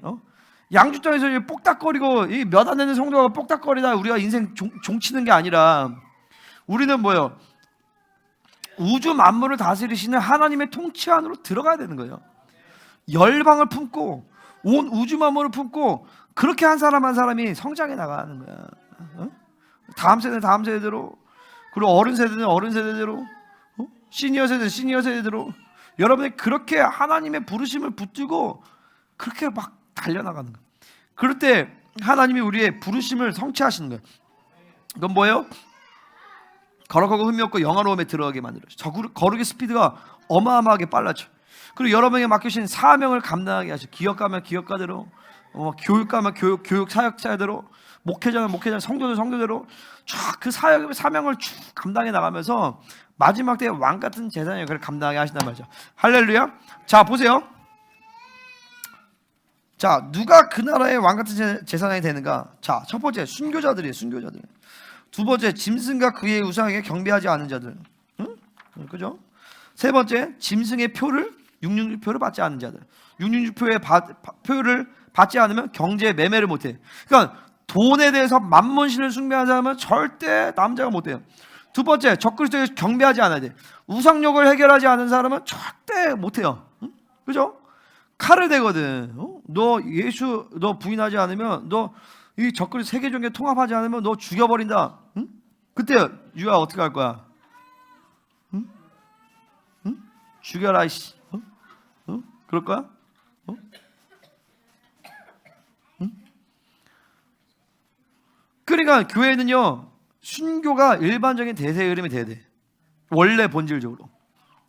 양주장에서 뽁닥거리고 몇 안 되는 성도가 뽁닥거리다 우리가 인생 종치는 게 아니라 우리는 뭐예요? 우주 만물을 다스리시는 하나님의 통치 안으로 들어가야 되는 거예요. 열방을 품고 온 우주 만물을 품고 그렇게 한 사람 한 사람이 성장해 나가는 거야. 다음 세대대로, 그리고 어른 세대는 어른 세대대로, 시니어 세대대로 여러분이 그렇게 하나님의 부르심을 붙들고 그렇게 막 달려나가는 거예요. 그럴 때 하나님이 우리의 부르심을 성취하시는 거예요. 그건 뭐예요? 거룩하고 흠이 없고 영화로움에 들어가게 만들어요. 거룩의 스피드가 어마어마하게 빨라져. 그리고 여러분에게 맡기신 사명을 감당하게 하죠. 기업가면 기업가대로, 교육가면 교육 사역자대로, 목회자는 목회자, 성도는 성도대로 쫙 그 사명을 쭉 감당해 나가면서 마지막 때에 왕 같은 제사장의 역할을 감당하게 하신단 말이죠. 할렐루야. 자, 보세요. 자, 누가 그 나라의 왕 같은 제사장이 되는가? 자, 첫 번째 순교자들이에요. 순교자들. 두 번째 짐승과 그의 우상에게 경배하지 않은 자들. 응? 그죠? 세 번째 짐승의 표를 666표를 받지 않는 자들. 666표의 표를 받지 않으면 경제에 매매를 못해. 그러니까 돈에 대해서 만몬신을 숭배하는 사람은 절대 남자가 못해요. 두 번째 적그리스도에게 경배하지 않아야 돼. 우상욕을 해결하지 않은 사람은 절대 못해요. 응? 그죠? 칼을 대거든. 너 예수 너 부인하지 않으면, 너 이 적그리스도 세계 종교 통합하지 않으면 너 죽여버린다. 응? 그때 유아 어떻게 할 거야? 응? 응? 죽여라 이씨. 그럴 거야? 응? 그러니까 교회는요, 순교가 일반적인 대세의 흐름이 돼야 돼. 원래 본질적으로.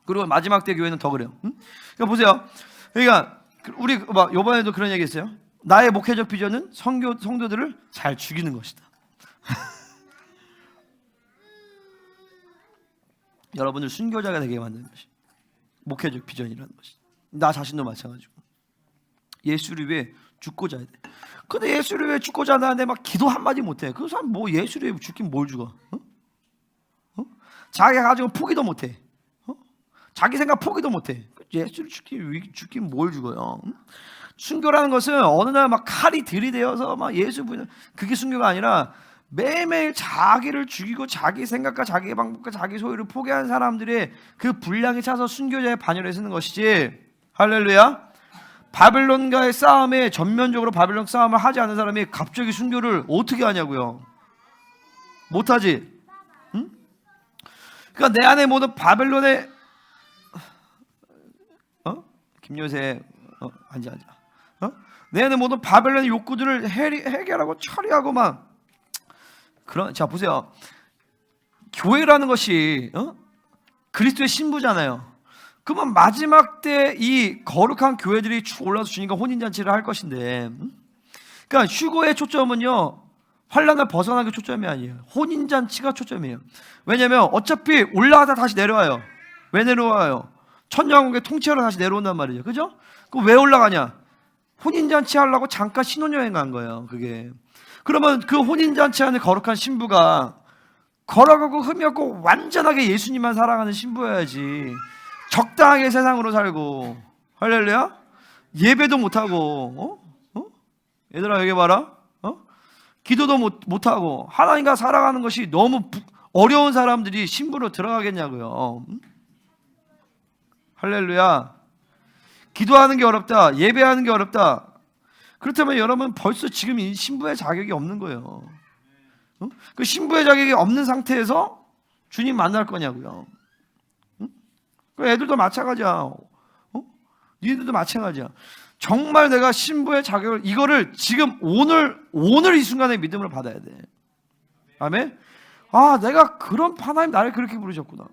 그리고 마지막 때 교회는 더 그래요. 응? 그러니까 보세요. 그러니까 우리 막 이번에도 그런 얘기 했어요. 나의 목회적 비전은 성도들을 잘 죽이는 것이다. 여러분을 순교자가 되게 만드는 것이 목회적 비전이라는 것이. 나 자신도 마찬가지고. 예수를 위해 죽고자 해야 돼. 근데 예수를 위해 죽고자 하는데 막 기도 한마디 못해. 그 사람 뭐 예수를 위해 죽긴 뭘 죽어? 자기가 가지고 포기도 못해. 자기 생각 포기도 못해. 예수를 죽긴 뭘 죽어요? 순교라는 것은 어느 날 막 칼이 들이대어서 막 예수 부인, 그게 순교가 아니라 매일매일 자기를 죽이고 자기 생각과 자기 방법과 자기 소유를 포기한 사람들의 그 분량에 차서 순교자의 반열에 서는 것이지. 할렐루야. 바벨론과의 싸움에 전면적으로 바벨론 싸움을 하지 않은 사람이 갑자기 순교를 어떻게 하냐고요? 못하지. 응? 그러니까 내 안에 모든 바벨론의 김요새 앉아. 내 안에 모든 바벨론의 욕구들을 해결하고 처리하고 막 그런. 자, 보세요. 교회라는 것이 그리스도의 신부잖아요. 그러면 마지막 때 이 거룩한 교회들이 쭉 올라서 주님과 혼인잔치를 할 것인데, 그러니까 휴거의 초점은요, 환란을 벗어나는 게 초점이 아니에요. 혼인잔치가 초점이에요. 왜냐하면 어차피 올라가다 다시 내려와요. 왜 내려와요? 천년왕국의 통치하러 다시 내려온단 말이죠. 그죠? 그럼 왜 올라가냐? 혼인잔치 하려고 잠깐 신혼여행 간 거예요. 그게. 그러면 그 혼인잔치 안에 거룩한 신부가 거룩하고 흠이 없고 완전하게 예수님만 사랑하는 신부여야지. 적당하게 세상으로 살고, 할렐루야? 예배도 못하고, 얘들아 여기 봐라. 기도도 못하고 하나님과 살아가는 것이 너무 어려운 사람들이 신부로 들어가겠냐고요. 할렐루야. 기도하는 게 어렵다, 예배하는 게 어렵다. 그렇다면 여러분 벌써 지금 이 신부의 자격이 없는 거예요. 그 신부의 자격이 없는 상태에서 주님 만날 거냐고요. 그 애들도 마찬가지야. 니들도 마찬가지야. 정말 내가 신부의 자격을, 이거를 지금 오늘 이 순간에 믿음으로 받아야 돼. 아멘. 아, 내가 그런 하나님 나를 그렇게 부르셨구나.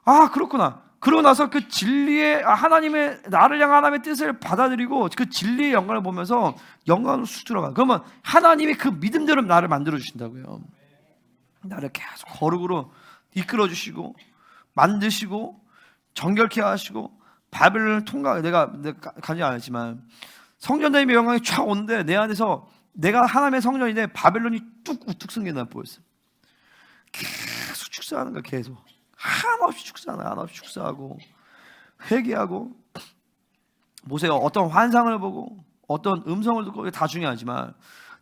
아, 그렇구나. 그러고 나서 그 진리의 하나님의 나를 향한 하나님의 뜻을 받아들이고 그 진리의 영광을 보면서 영광으로 쑥 들어가. 그러면 하나님이 그 믿음대로 나를 만들어 주신다고요. 나를 계속 거룩으로 이끌어 주시고 만드시고 정결케 하시고 바벨론을 내가 가지 않았지만 성전됨의 영광이 쫙 오는데 내 안에서 내가 하나님의 성전인데 바벨론이 뚝 우뚝 선 게 나 보였어요. 계속 축사하는 거야. 계속 한없이 축사하고 회개하고 보세요. 어떤 환상을 보고 어떤 음성을 듣고 다 중요하지만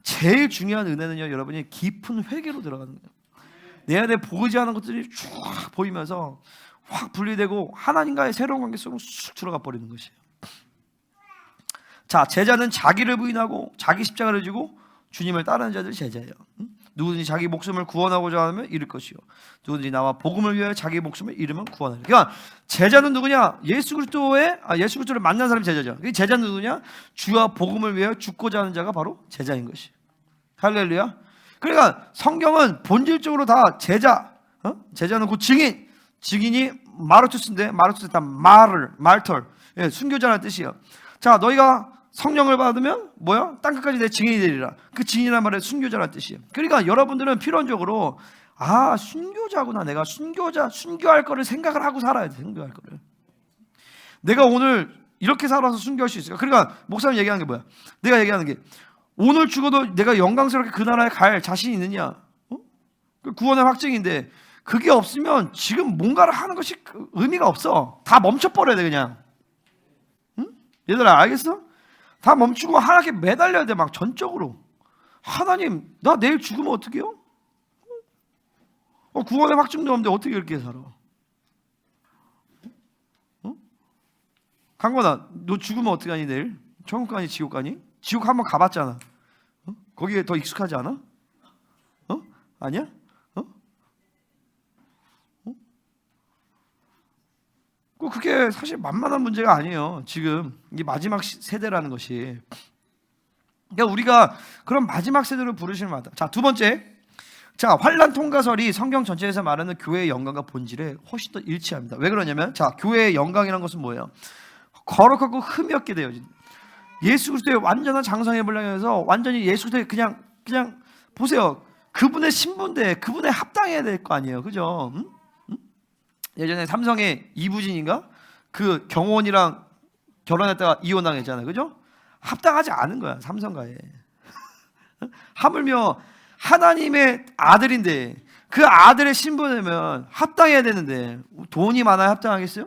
제일 중요한 은혜는요, 여러분이 깊은 회개로 들어가는 거예요. 내 안에 보이지 않은 것들이 쭉 보이면서 확 분리되고 하나님과의 새로운 관계 속으로 쑥 들어가 버리는 것이에요. 자, 제자는 자기를 부인하고 자기 십자가를 지고 주님을 따르는 자들이 제자예요. 누구든지 자기 목숨을 구원하고자 하면 잃을 것이요, 누구든지 나와 복음을 위하여 자기 목숨을 잃으면 구원하리라. 그러니까 제자는 누구냐? 예수 그리스도를 만난 사람이 제자죠. 제자는 누구냐? 주와 복음을 위하여 죽고자 하는 자가 바로 제자인 것이. 할렐루야. 그러니까 성경은 본질적으로 다 제자는 그 증인이 마르투스인데, 마르투스 다 말털, 순교자라는 뜻이에요. 자, 너희가 성령을 받으면 뭐야? 땅끝까지 내 증인이 되리라. 그 증인이란 말은 순교자라는 뜻이에요. 그러니까 여러분들은 필연적으로 순교자구나. 내가 순교할 거를 생각을 하고 살아야 돼. 순교할 거를. 내가 오늘 이렇게 살아서 순교할 수 있을까? 그러니까 목사님 얘기하는 게 뭐야? 내가 얘기하는 게 오늘 죽어도 내가 영광스럽게 그 나라에 갈 자신이 있느냐? 그 구원의 확증인데 그게 없으면 지금 뭔가를 하는 것이 의미가 없어. 다 멈춰버려야 돼 그냥. 응? 얘들아 알겠어? 다 멈추고 하나님께 매달려야 돼. 막 전적으로. 하나님, 나 내일 죽으면 어떡해요? 구원의 확증도 없는데 어떻게 이렇게 살아? 강건아, 너 죽으면 어떻게 하니 내일? 천국 가니 지옥 가니? 지옥 한번 가봤잖아. 거기에 더 익숙하지 않아? 아니야? 그게 사실 만만한 문제가 아니에요. 지금 이게 마지막 세대라는 것이. 그러니까 우리가 그런 마지막 세대로 부르시는 마다. 자, 두 번째. 자, 환난 통과설이 성경 전체에서 말하는 교회의 영광과 본질에 훨씬 더 일치합니다. 왜 그러냐면, 자, 교회의 영광이라는 것은 뭐예요? 거룩하고 흠이 없게 되어진, 예수 그리스도의 완전한 장성의 분량에서 완전히 예수 그리스도의 그냥 보세요. 그분의 신분대, 그분에 합당해야 될 거 아니에요, 그죠? 예전에 삼성의 이부진인가 그 경호원이랑 결혼했다가 이혼당했잖아요, 그죠? 합당하지 않은 거야, 삼성가에. 하물며 하나님의 아들인데 그 아들의 신분이면 합당해야 되는데 돈이 많아야 합당하겠어요?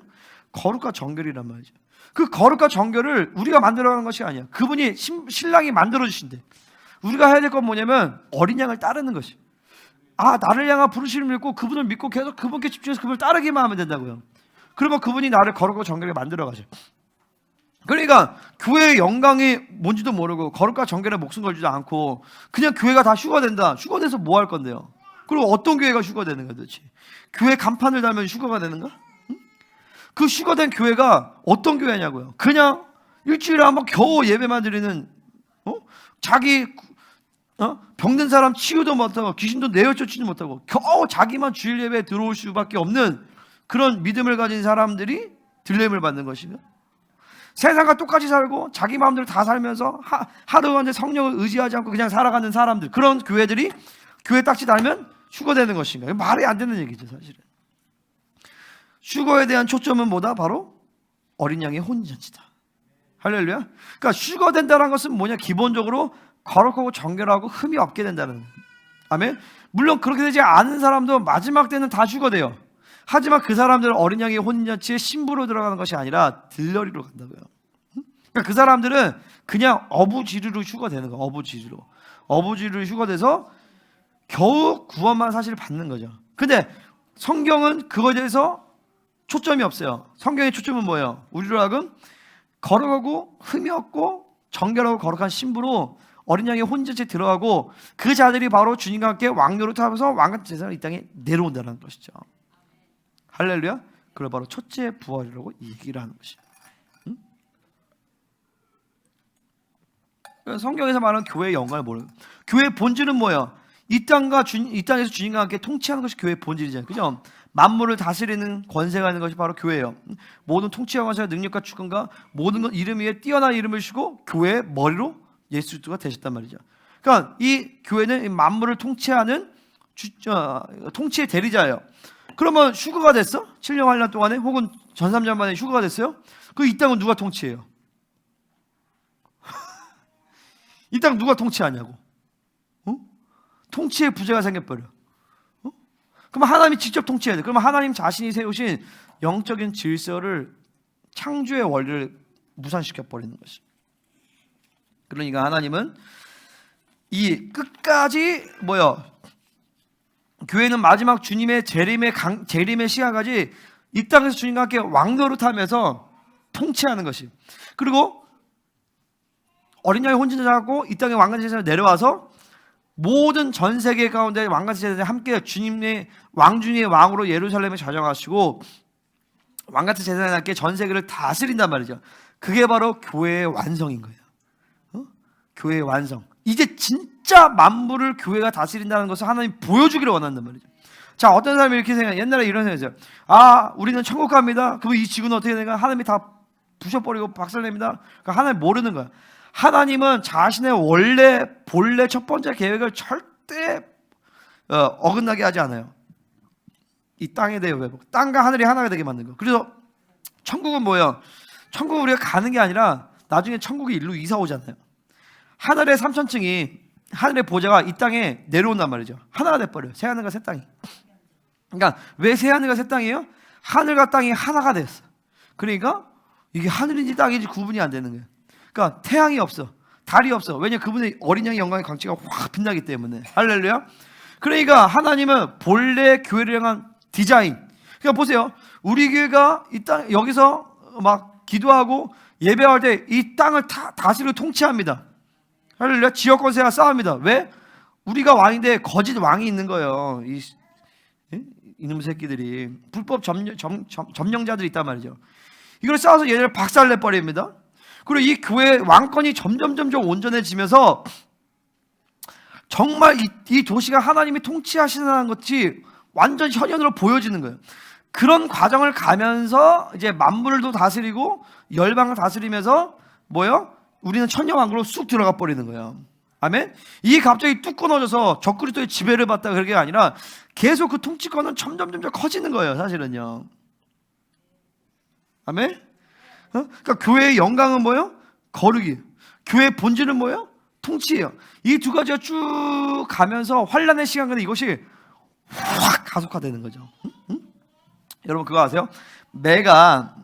거룩과 정결이란 말이죠. 그 거룩과 정결을 우리가 만들어가는 것이 아니야. 그분이 신랑이 만들어주신대. 우리가 해야 될 건 뭐냐면 어린 양을 따르는 것이. 나를 향한 부르심을 믿고 그분을 믿고 계속 그분께 집중해서 그분을 따르기만 하면 된다고요. 그리고 그분이 나를 거룩하고 정결하게 만들어가죠. 그러니까 교회의 영광이 뭔지도 모르고 거룩과 정결에 목숨 걸지도 않고 그냥 교회가 다 휴거된다. 휴거돼서 뭐 할 건데요? 그리고 어떤 교회가 휴거되는 거야 도대체? 교회 간판을 달면 휴거가 되는가? 그 휴거된 교회가 어떤 교회냐고요? 그냥 일주일에 한번 겨우 예배만 드리는, 자기 병든 사람 치유도 못하고 귀신도 내어쫓지도 못하고 겨우 자기만 주일 예배에 들어올 수밖에 없는 그런 믿음을 가진 사람들이 들림을 받는 것이며, 세상과 똑같이 살고 자기 마음대로 다 살면서 하루간데 성령을 의지하지 않고 그냥 살아가는 사람들, 그런 교회들이 교회 딱지 달면 휴거되는 것인가? 말이 안 되는 얘기죠 사실은. 휴거에 대한 초점은 뭐다? 바로 어린 양의 혼인잔치다. 할렐루야. 그러니까 휴거된다는 것은 뭐냐? 기본적으로 거룩하고 정결하고 흠이 없게 된다는. 아멘. 물론 그렇게 되지 않은 사람도 마지막 때는 다 휴거돼요. 하지만 그 사람들은 어린 양의 혼인잔치에 신부로 들어가는 것이 아니라 들러리로 간다고요. 그러니까 그 사람들은 그냥 어부지리로 휴거되는 거예요. 어부지리로 휴거돼서 겨우 구원만 사실 받는 거죠. 근데 성경은 그거에 대해서 초점이 없어요. 성경의 초점은 뭐예요? 우리로 하여금 거룩하고 흠이 없고 정결하고 거룩한 신부로 어린 양의 혼인잔치에 들어가고 그 자들이 바로 주님과 함께 왕노릇 하면서 왕같은 제사를 이 땅에 내려온다는 것이죠. 할렐루야. 그걸 바로 첫째 부활이라고 얘기를 하는 것이에요. 성경에서 말하는 교회의 영광을 모르는, 교회의 본질은 뭐예요? 이 땅에서 주님과 함께 통치하는 것이 교회의 본질이잖아요, 그죠? 만물을 다스리는 권세가 있는 것이 바로 교회예요. 모든 통치와 권세와 능력과 주권과 모든 것 이름 위에 뛰어난 이름을 주고 교회의 머리로 예수 그리스도가 되셨단 말이죠. 그러니까 이 교회는 만물을 통치하는 통치의 대리자예요. 그러면 휴거가 됐어? 7년 8년 동안에 혹은 전 3년 만에 휴거가 됐어요? 그 이 땅은 누가 통치해요? 이 땅 누가 통치하냐고? 통치의 부재가 생겨버려. 그럼 하나님이 직접 통치해야 돼. 그러면 하나님 자신이 세우신 영적인 질서를, 창조의 원리를 무산시켜 버리는 것이. 그러니까 하나님은 이 끝까지 교회는 마지막 주님의 재림의 시간까지 이 땅에서 주님과 함께 왕노릇하면서 통치하는 것이. 그리고 어린 양의 혼인자 잡고 이 땅에 왕같이 제사장으로 내려와서 모든 전 세계 가운데 왕같이 제사장이 함께 주님의 왕중의 왕으로 예루살렘에 좌정하시고 왕같이 제사장이 함께 전 세계를 다스린단 말이죠. 그게 바로 교회의 완성인 거예요. 교회의 완성. 이제 진짜 만물을 교회가 다스린다는 것을 하나님 보여주기를 원한단 말이죠. 자, 어떤 사람이 이렇게 생각해요. 옛날에 이런 생각이죠. 우리는 천국 갑니다. 그럼 이 지구는 어떻게 되는가? 하나님이 다 부셔버리고 박살냅니다. 그러니까 하나님 모르는 거야. 하나님은 자신의 본래 첫 번째 계획을 절대 어긋나게 하지 않아요. 이 땅에 대해 회복, 땅과 하늘이 하나가 되게 만든 거. 그래서 천국은 뭐예요? 천국은 우리가 가는 게 아니라 나중에 천국이 일로 이사 오잖아요. 하늘의 3천층이 하늘의 보좌가 이 땅에 내려온단 말이죠. 하나가 돼버려요. 새하늘과 새 땅이. 그러니까 왜 새하늘과 새 땅이에요? 하늘과 땅이 하나가 됐어. 그러니까 이게 하늘인지 땅인지 구분이 안 되는 거예요. 그러니까 태양이 없어, 달이 없어. 왜냐? 그분의 어린 양의 영광의 광채가 확 빛나기 때문에. 할렐루야. 그러니까 하나님은 본래 교회를 향한 디자인. 그러니까 보세요. 우리 교회가 이 땅 여기서 막 기도하고 예배할 때 이 땅을 다스리고 통치합니다. 할렐루야. 지역 권세와 싸웁니다. 왜? 우리가 왕인데 거짓 왕이 있는 거예요. 이놈 새끼들이 불법 점령자들이 있단 말이죠. 이걸 싸워서 얘네를 박살내 버립니다. 그리고 이 교회 왕권이 점점 온전해지면서 정말 이 도시가 하나님이 통치하시는 것이 완전 현현으로 보여지는 거예요. 그런 과정을 가면서 이제 만물도 다스리고 열방을 다스리면서 우리는 천녀왕국으로 쑥 들어가 버리는 거예요. 아멘. 이게 갑자기 뚝 끊어져서 적그리스도의 지배를 받다 그런 게 아니라 계속 그 통치권은 점점 커지는 거예요. 사실은요. 아멘. 그러니까 교회의 영광은 뭐예요? 거룩이. 교회의 본질은 뭐예요? 통치예요. 이 두 가지가 쭉 가면서 환란의 시간은 이것이 확 가속화되는 거죠. 응? 여러분 그거 아세요? 매가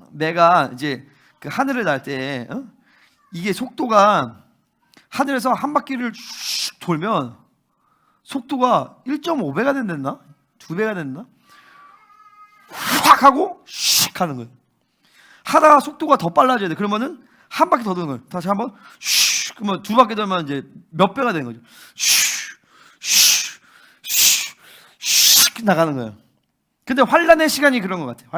이제 그 하늘을 날 때 이게 속도가 하늘에서 한 바퀴를 슉 돌면 속도가 1.5배가 된댔나? 2배가 됐나? 확 하고 슉 하는 거예요. 하다가 속도가 더 빨라져야 돼. 그러면은 한 바퀴 더 도는 거예요. 다시 한번 슉 그러면 두 바퀴 돌면 이제 몇 배가 되는 거죠. 슉 나가는 거예요. 근데 환란의 시간이 그런 것 같아요.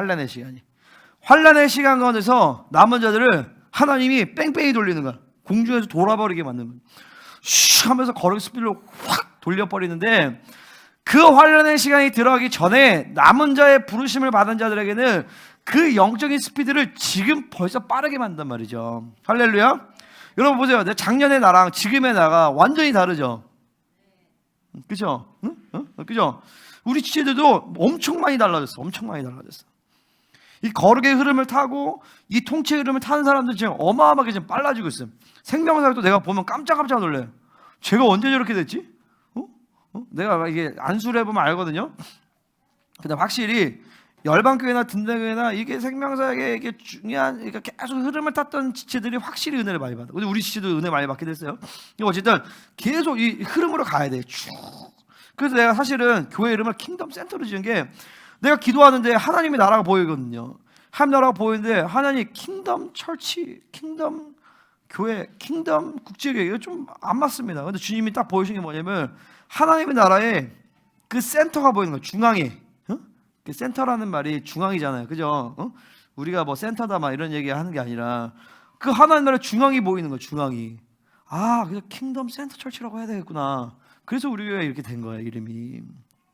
환란의 시간 가운데서 남은 자들을 하나님이 뺑뺑이 돌리는 거야. 공중에서 돌아버리게 만드는 거야. 슉 하면서 거룩 스피드로 확 돌려버리는데 그 환란의 시간이 들어가기 전에 남은 자의 부르심을 받은 자들에게는 그 영적인 스피드를 지금 벌써 빠르게 만든단 말이죠. 할렐루야. 여러분 보세요. 작년의 나랑 지금의 나가 완전히 다르죠. 그죠? 응? 그죠? 우리 지체들도 엄청 많이 달라졌어. 이 거룩의 흐름을 타고 이 통치의 흐름을 타는 사람들 지금 어마어마하게 지금 빨라지고 있어요. 생명사역도 내가 보면 깜짝 놀래요. 제가 언제 저렇게 됐지? 내가 이게 안수를 해보면 알거든요. 근데 확실히 열방교회나 든든교회나 이게 생명사역에 이게 중요한, 그러니까 계속 흐름을 탔던 지체들이 확실히 은혜를 많이 받아. 근데 우리 지체도 은혜 많이 받게 됐어요. 어쨌든 계속 이 흐름으로 가야 돼. 쭉. 그래서 내가 사실은 교회 이름을 킹덤 센터로 지은 게 내가 기도하는데 하나님의 나라가 보이거든요. 하나님 나라가 보이는데 하나님 킹덤 철치, 킹덤 교회, 킹덤 국제교회 이거 좀 안 맞습니다. 근데 주님이 딱 보여주신 게 뭐냐면 하나님의 나라에 그 센터가 보이는 거예요. 중앙에. 그 센터라는 말이 중앙이잖아요. 그죠? 우리가 뭐 센터다 막 이런 얘기 하는 게 아니라 그 하나님 나라의 중앙이 보이는 거예요. 중앙이. 그래서 킹덤 센터 철치라고 해야 되겠구나. 그래서 우리 교회가 이렇게 된 거예요. 이름이.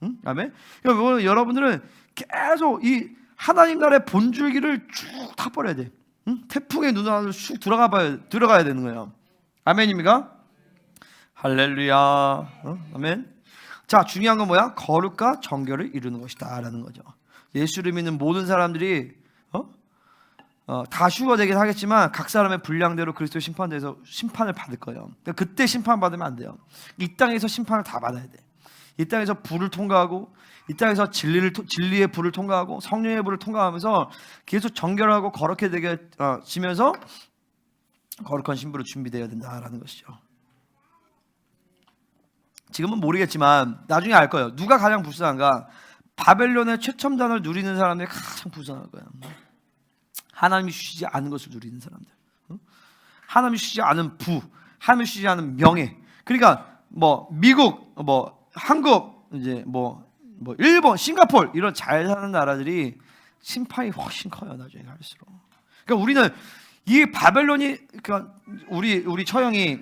응? 아멘? 그러니까 여러분들은 계속 이 하나님 나라의 본줄기를 쭉 타버려야 돼. 응? 태풍의 눈 안으로 쑥 들어가야 되는 거예요. 아멘입니까? 할렐루야. 아멘. 자, 중요한 건 뭐야? 거룩과 정결을 이루는 것이다 라는 거죠. 예수를 믿는 모든 사람들이 다 휴가 되긴 하겠지만 각 사람의 분량대로 그리스도의 심판대에서 심판을 받을 거예요. 그러니까 그때 심판받으면 안 돼요. 이 땅에서 심판을 다 받아야 돼. 이 땅에서 불을 통과하고 이 땅에서 진리의 불을 통과하고 성령의 불을 통과하면서 계속 정결하고 거룩해 되게 지면서 거룩한 신부로 준비되어야 된다라는 것이죠. 지금은 모르겠지만 나중에 알 거예요. 누가 가장 불쌍한가? 바벨론의 최첨단을 누리는 사람들이 가장 불쌍할 거예요. 하나님이 주시지 않은 것을 누리는 사람들, 하나님이 주시지 않은 하나님이 주시지 않은 명예. 그러니까 뭐 미국, 뭐 한국, 이제 뭐 일본, 싱가포르 이런 잘 사는 나라들이 심판이 훨씬 커요. 나중에 갈수록. 그러니까 우리는 이 바벨론이, 그러니까 우리 처형이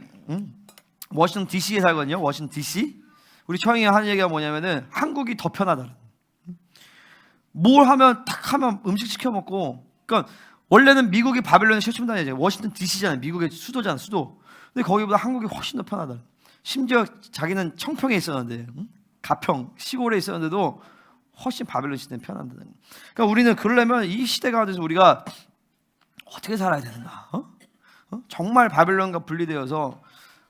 워싱턴 DC에 살거든요. 워싱턴 DC. 우리 처형이 하는 얘기가 뭐냐면은 한국이 더 편하다. 뭘 하면 탁 하면 음식 시켜 먹고. 그러니까 원래는 미국이 바벨론의 최첨단이죠. 워싱턴 DC잖아요. 미국의 수도잖아, 수도. 근데 거기보다 한국이 훨씬 더 편하다. 심지어 자기는 청평에 있었는데, 가평 시골에 있었는데도 훨씬 바벨론 시대는 편하다. 그러니까 우리는 그러려면 이 시대 가운데서 우리가 어떻게 살아야 되는가? 정말 바벨론과 분리되어서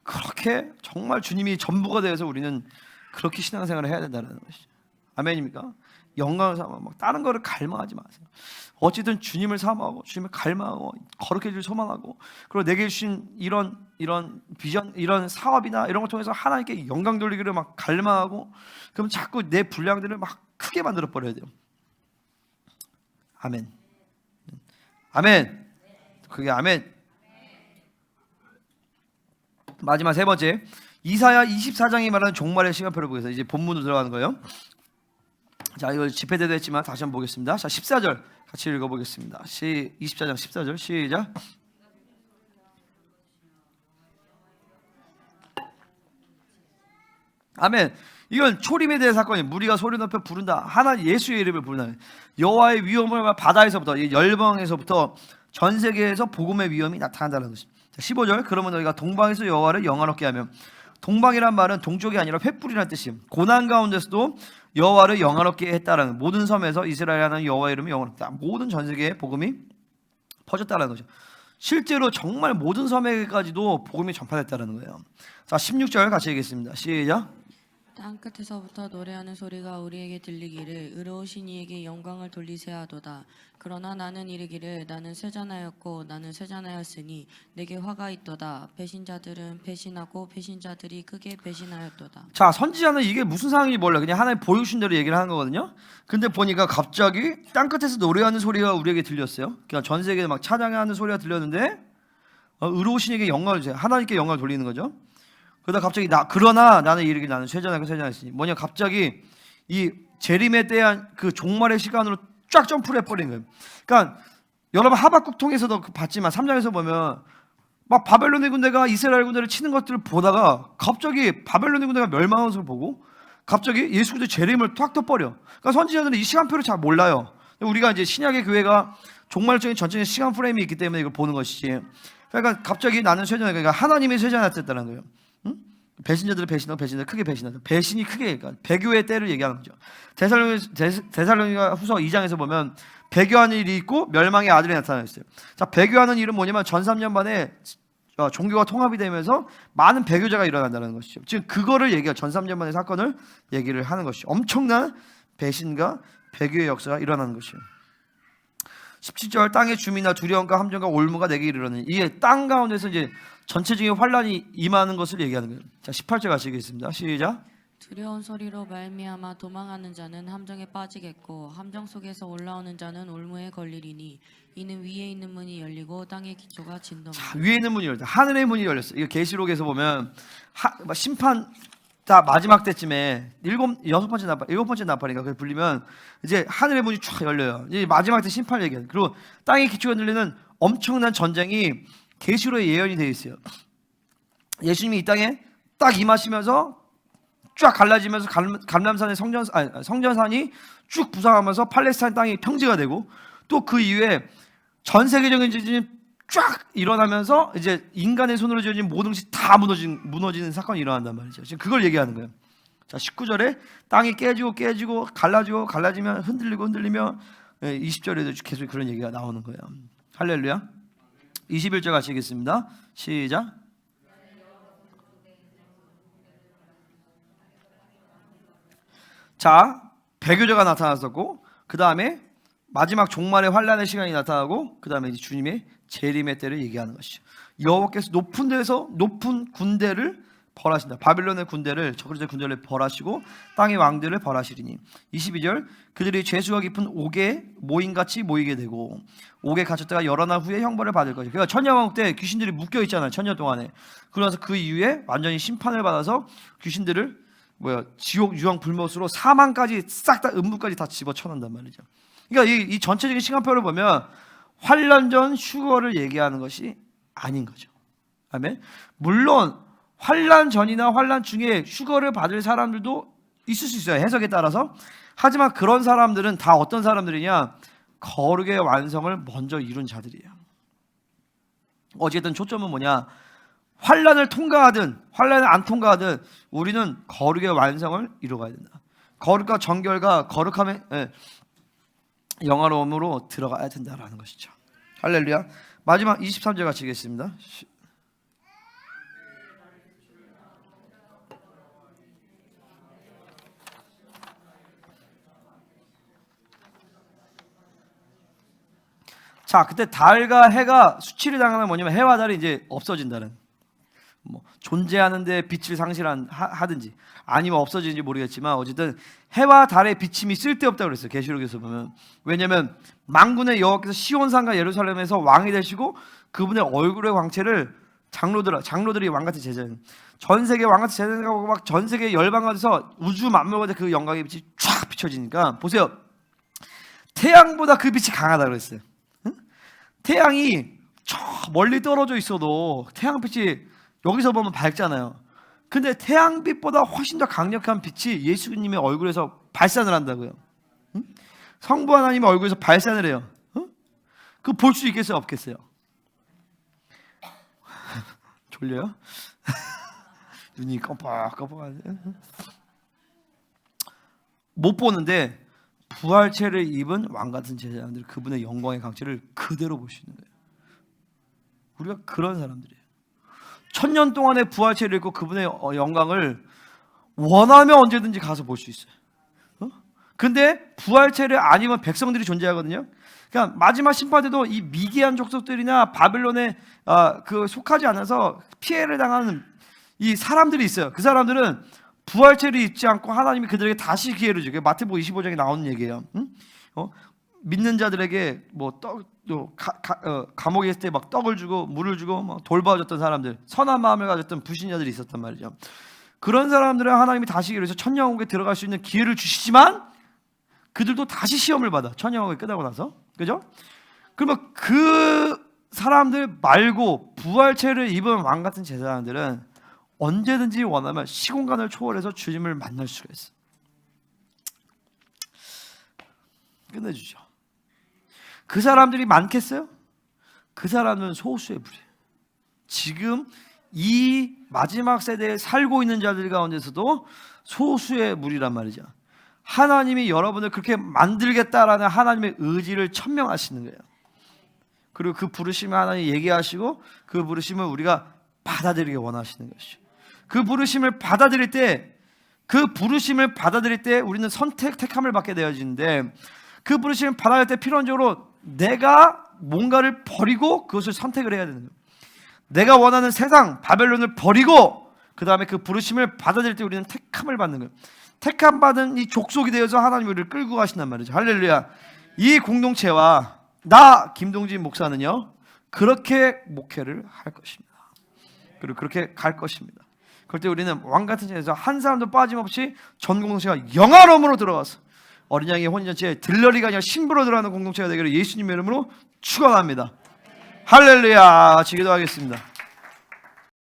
그렇게 정말 주님이 전부가 되어서 우리는 그렇게 신앙생활을 해야 된다는 것이죠. 아멘입니까? 영광을 삼아 막 다른 거를 갈망하지 마세요. 어쨌든 주님을 사모하고 주님을 갈망하고 거룩해질 소망하고, 그리고 내게 주신 이런 비전, 이런 사업이나 이런 걸 통해서 하나님께 영광 돌리기를 막 갈망하고, 그럼 자꾸 내 분량들을 막 크게 만들어 버려야 돼요. 아멘. 아멘. 그게 아멘. 마지막 세 번째, 이사야 24장이 말하는 종말의 시간표를 보겠습니다. 이제 본문으로 들어가는 거예요. 자, 이거 집회 때도 했지만 다시 한번 보겠습니다. 자, 14절 같이 읽어보겠습니다. 24장 14절 시작. 아멘. 이건 초림에 대한 사건이에요. 무리가 소리 높여 부른다. 하나님 예수의 이름을 부른다. 여호와의 위엄을 바다에서부터, 열방에서부터 전 세계에서 복음의 위엄이 나타난다는 것입니다. 15절, 그러면 너희가 동방에서 여호와를 영화롭게 하며, 동방이란 말은 동쪽이 아니라 횃불이라는 뜻이에요. 고난 가운데서도 여호와를 영화롭게 했다라는, 모든 섬에서 이스라엘 하나님 여호와의 이름이 영화롭다. 모든 전 세계에 복음이 퍼졌다라는 거죠. 실제로 정말 모든 섬에까지도 복음이 전파됐다라는 거예요. 자, 16절 같이 읽겠습니다. 시작. 땅 끝에서부터 노래하는 소리가 우리에게 들리기를 의로우신 이에게 영광을 돌리세하도다. 그러나 나는 이르기를 나는 세잔하였고 나는 세잔하였으니 내게 화가 있도다. 배신자들은 배신하고 배신자들이 크게 배신하였도다. 자, 선지자는 이게 무슨 상황인지 몰라. 그냥 하나님 보여주신 대로 얘기를 하는 거거든요. 근데 보니까 갑자기 땅 끝에서 노래하는 소리가 우리에게 들렸어요. 그냥 전 세계에 막 찬양하는 소리가 들렸는데, 의로우신 이에게 영광을 주세요. 하나님께 영광을 돌리는 거죠. 그러다 갑자기 그러나 나는 이르기를 나는 세잔하고 세잔했으니, 뭐냐, 갑자기 이 재림에 대한 그 종말의 시간으로 쫙 점프를 해버린 거예요. 그러니까 여러분 하박국 통해서도 봤지만 3장에서 보면 막 바벨론의 군대가 이스라엘 군대를 치는 것들을 보다가 갑자기 바벨론의 군대가 멸망하는 것을 보고 갑자기 예수 그리스도의 재림을 탁 떠버려. 그러니까 선지자들은 이 시간표를 잘 몰라요. 우리가 이제 신약의 교회가 종말적인 전체적인 시간 프레임이 있기 때문에 이걸 보는 것이지. 그러니까 갑자기 나는 세잔하고, 그러니까 하나님의 세잔했다는 거예요. 배신자들을 배신하고 배신자들 크게 배신하죠. 배신이 크게, 그러니까 배교의 때를 얘기하는 거죠. 데살로니가 후서 2장에서 보면 배교하는 일이 있고 멸망의 아들이 나타났어요. 자, 배교하는 일은 뭐냐면 전 3년 만에 종교가 통합이 되면서 많은 배교자가 일어난다는 것이죠. 지금 그거를 얘기해요. 전 3년 만의 사건을 얘기를 하는 것이죠. 엄청난 배신과 배교의 역사가 일어나는 것이에요. 17절, 땅의 주민이나 두려움과 함정과 올무가 내게 이르러니, 이게 땅 가운데서 이제 전체적인 환란이 임하는 것을 얘기하는 거예요. 자, 18절 가시겠습니다. 시작. 두려운 소리로 말미암아 도망하는 자는 함정에 빠지겠고 함정 속에서 올라오는 자는 올무에 걸리리니 이는 위에 있는 문이 열리고 땅의 기초가 진동한다. 자, 위에 있는 문이 열렸다. 하늘의 문이 열렸어. 이거 계시록에서 보면 심판 다 마지막 때쯤에 일곱 번째 나팔인가 그게 불리면 이제 하늘의 문이 쫙 열려요. 이제 마지막 때 심판 얘기해요. 그리고 땅의 기초가 흔들리는 엄청난 전쟁이 계시록에 예언이 되어 있어요. 예수님이 이 땅에 딱 임하시면서 쫙 갈라지면서 감람산의 성전산이 쭉 부상하면서 팔레스타인 땅이 평지가 되고, 또 그 이후에 전 세계적인 지진이 쫙 일어나면서 이제 인간의 손으로 지어진 모든 것이 다 무너지는 사건이 일어난단 말이죠. 지금 그걸 얘기하는 거예요. 자, 19절에 땅이 깨지고 갈라지면 흔들리며 20절에도 계속 그런 얘기가 나오는 거예요. 할렐루야. 21절 가시겠습니다. 시작. 자, 배교자가 나타났었고, 그 다음에 마지막 종말의 환란의 시간이 나타나고 그 다음에 이제 주님의 재림의 때를 얘기하는 것이죠. 여호와께서 높은 데서 높은 군대를 벌하신다. 바빌론의 군대를, 저그리스도의 군대를 벌하시고 땅의 왕들을 벌하시리니. 22절, 그들이 죄수가 깊은 옥에 모인같이 모이게 되고 옥에 갇혔다가 열어난 후에 형벌을 받을 것이다. 그러니까 천년왕국 때 귀신들이 묶여 있잖아요. 천년 동안에. 그러면서 그 이후에 완전히 심판을 받아서 귀신들을 지옥 유황 불못으로 사망까지 싹 다, 음부까지 다 집어쳐놓는단 말이죠. 그러니까 이 전체적인 시간표를 보면 환란 전 휴거를 얘기하는 것이 아닌 거죠. 아멘. 물론 환란 전이나 환란 중에 휴거를 받을 사람들도 있을 수 있어요. 해석에 따라서. 하지만 그런 사람들은 다 어떤 사람들이냐? 거룩의 완성을 먼저 이룬 자들이에요. 어쨌든 초점은 뭐냐? 환란을 통과하든 환란을 안 통과하든 우리는 거룩의 완성을 이루어가야 된다. 거룩과 정결과 거룩함의 영화로움으로 들어가야 된다라는 것이죠. 할렐루야. 마지막 23절 같이 읽겠습니다. 자, 그때 달과 해가 수치를 당하면 뭐냐면 해와 달이 이제 없어진다는, 존재하는데 빛을 상실하든지 아니면 없어지는지 모르겠지만 어쨌든 해와 달의 비침이 쓸데없다고 그랬어요. 계시록에서 보면. 왜냐하면 만군의 여호와께서 시온산과 예루살렘에서 왕이 되시고 그분의 얼굴의 광채를 장로들이 왕같은 제자예요. 전 세계 왕같은 제자가 막 전 세계 열방가에서 우주 만물과 그 영광의 빛이 쫙 비춰지니까 보세요. 태양보다 그 빛이 강하다 그랬어요. 태양이 저 멀리 떨어져 있어도 태양빛이 여기서 보면 밝잖아요. 근데 태양빛보다 훨씬 더 강력한 빛이 예수님의 얼굴에서 발산을 한다고요. 성부 하나님의 얼굴에서 발산을 해요. 그거 볼 수 있겠어요? 없겠어요? 졸려요? 눈이 껌뻑껌뻑하네. 못 보는데 부활체를 입은 왕같은 제자들, 그분의 영광의 강체를 그대로 볼 수 있는 거예요. 우리가 그런 사람들이에요. 1000년 동안의 부활체를 입고 그분의 영광을 원하면 언제든지 가서 볼 수 있어요. 근데 부활체를 안 입은 백성들이 존재하거든요. 그러니까 마지막 심판 때도 이 미개한 족속들이나 바벨론에 속하지 않아서 피해를 당하는 이 사람들이 있어요. 그 사람들은 부활체를 입지 않고 하나님이 그들에게 다시 기회를 주게. 마태복음 25장에 나오는 얘기예요. 믿는 자들에게 감옥에 있을 때 막 떡을 주고 물을 주고 막 돌봐줬던 사람들, 선한 마음을 가졌던 부신자들이 있었단 말이죠. 그런 사람들은 하나님이 다시 기회를 해서 천년왕국에 들어갈 수 있는 기회를 주시지만 그들도 다시 시험을 받아. 천년왕국이 끝나고 나서. 그죠? 그러면 그 사람들 말고 부활체를 입은 왕같은 제사장들은 언제든지 원하면 시공간을 초월해서 주님을 만날 수가 있어. 끝내주죠. 그 사람들이 많겠어요? 그 사람은 소수의 무리예요. 지금 이 마지막 세대에 살고 있는 자들 가운데서도 소수의 무리란 말이죠. 하나님이 여러분을 그렇게 만들겠다라는 하나님의 의지를 천명하시는 거예요. 그리고 그 부르심을 하나님 얘기하시고 그 부르심을 우리가 받아들이게 원하시는 것이죠. 그 부르심을 받아들일 때 우리는 택함을 받게 되어지는데, 그 부르심을 받아들일 때 필연적으로 내가 뭔가를 버리고 그것을 선택을 해야 되는 거예요. 내가 원하는 세상 바벨론을 버리고 그 다음에 그 부르심을 받아들일 때 우리는 택함을 받는 거예요. 택함 받은 이 족속이 되어서 하나님이 우리를 끌고 가신단 말이죠. 할렐루야. 이 공동체와 나 김동진 목사는요 그렇게 목회를 할 것입니다. 그리고 그렇게 갈 것입니다. 그럴 때 우리는 왕같은 자에서 한 사람도 빠짐없이 전 공동체가 영화로움으로 들어가서 어린 양의 혼인잔치에 들러리가 아니라 신부로 들어가는 공동체가 되기를 예수님의 이름으로 축원합니다. 할렐루야. 기도하겠습니다.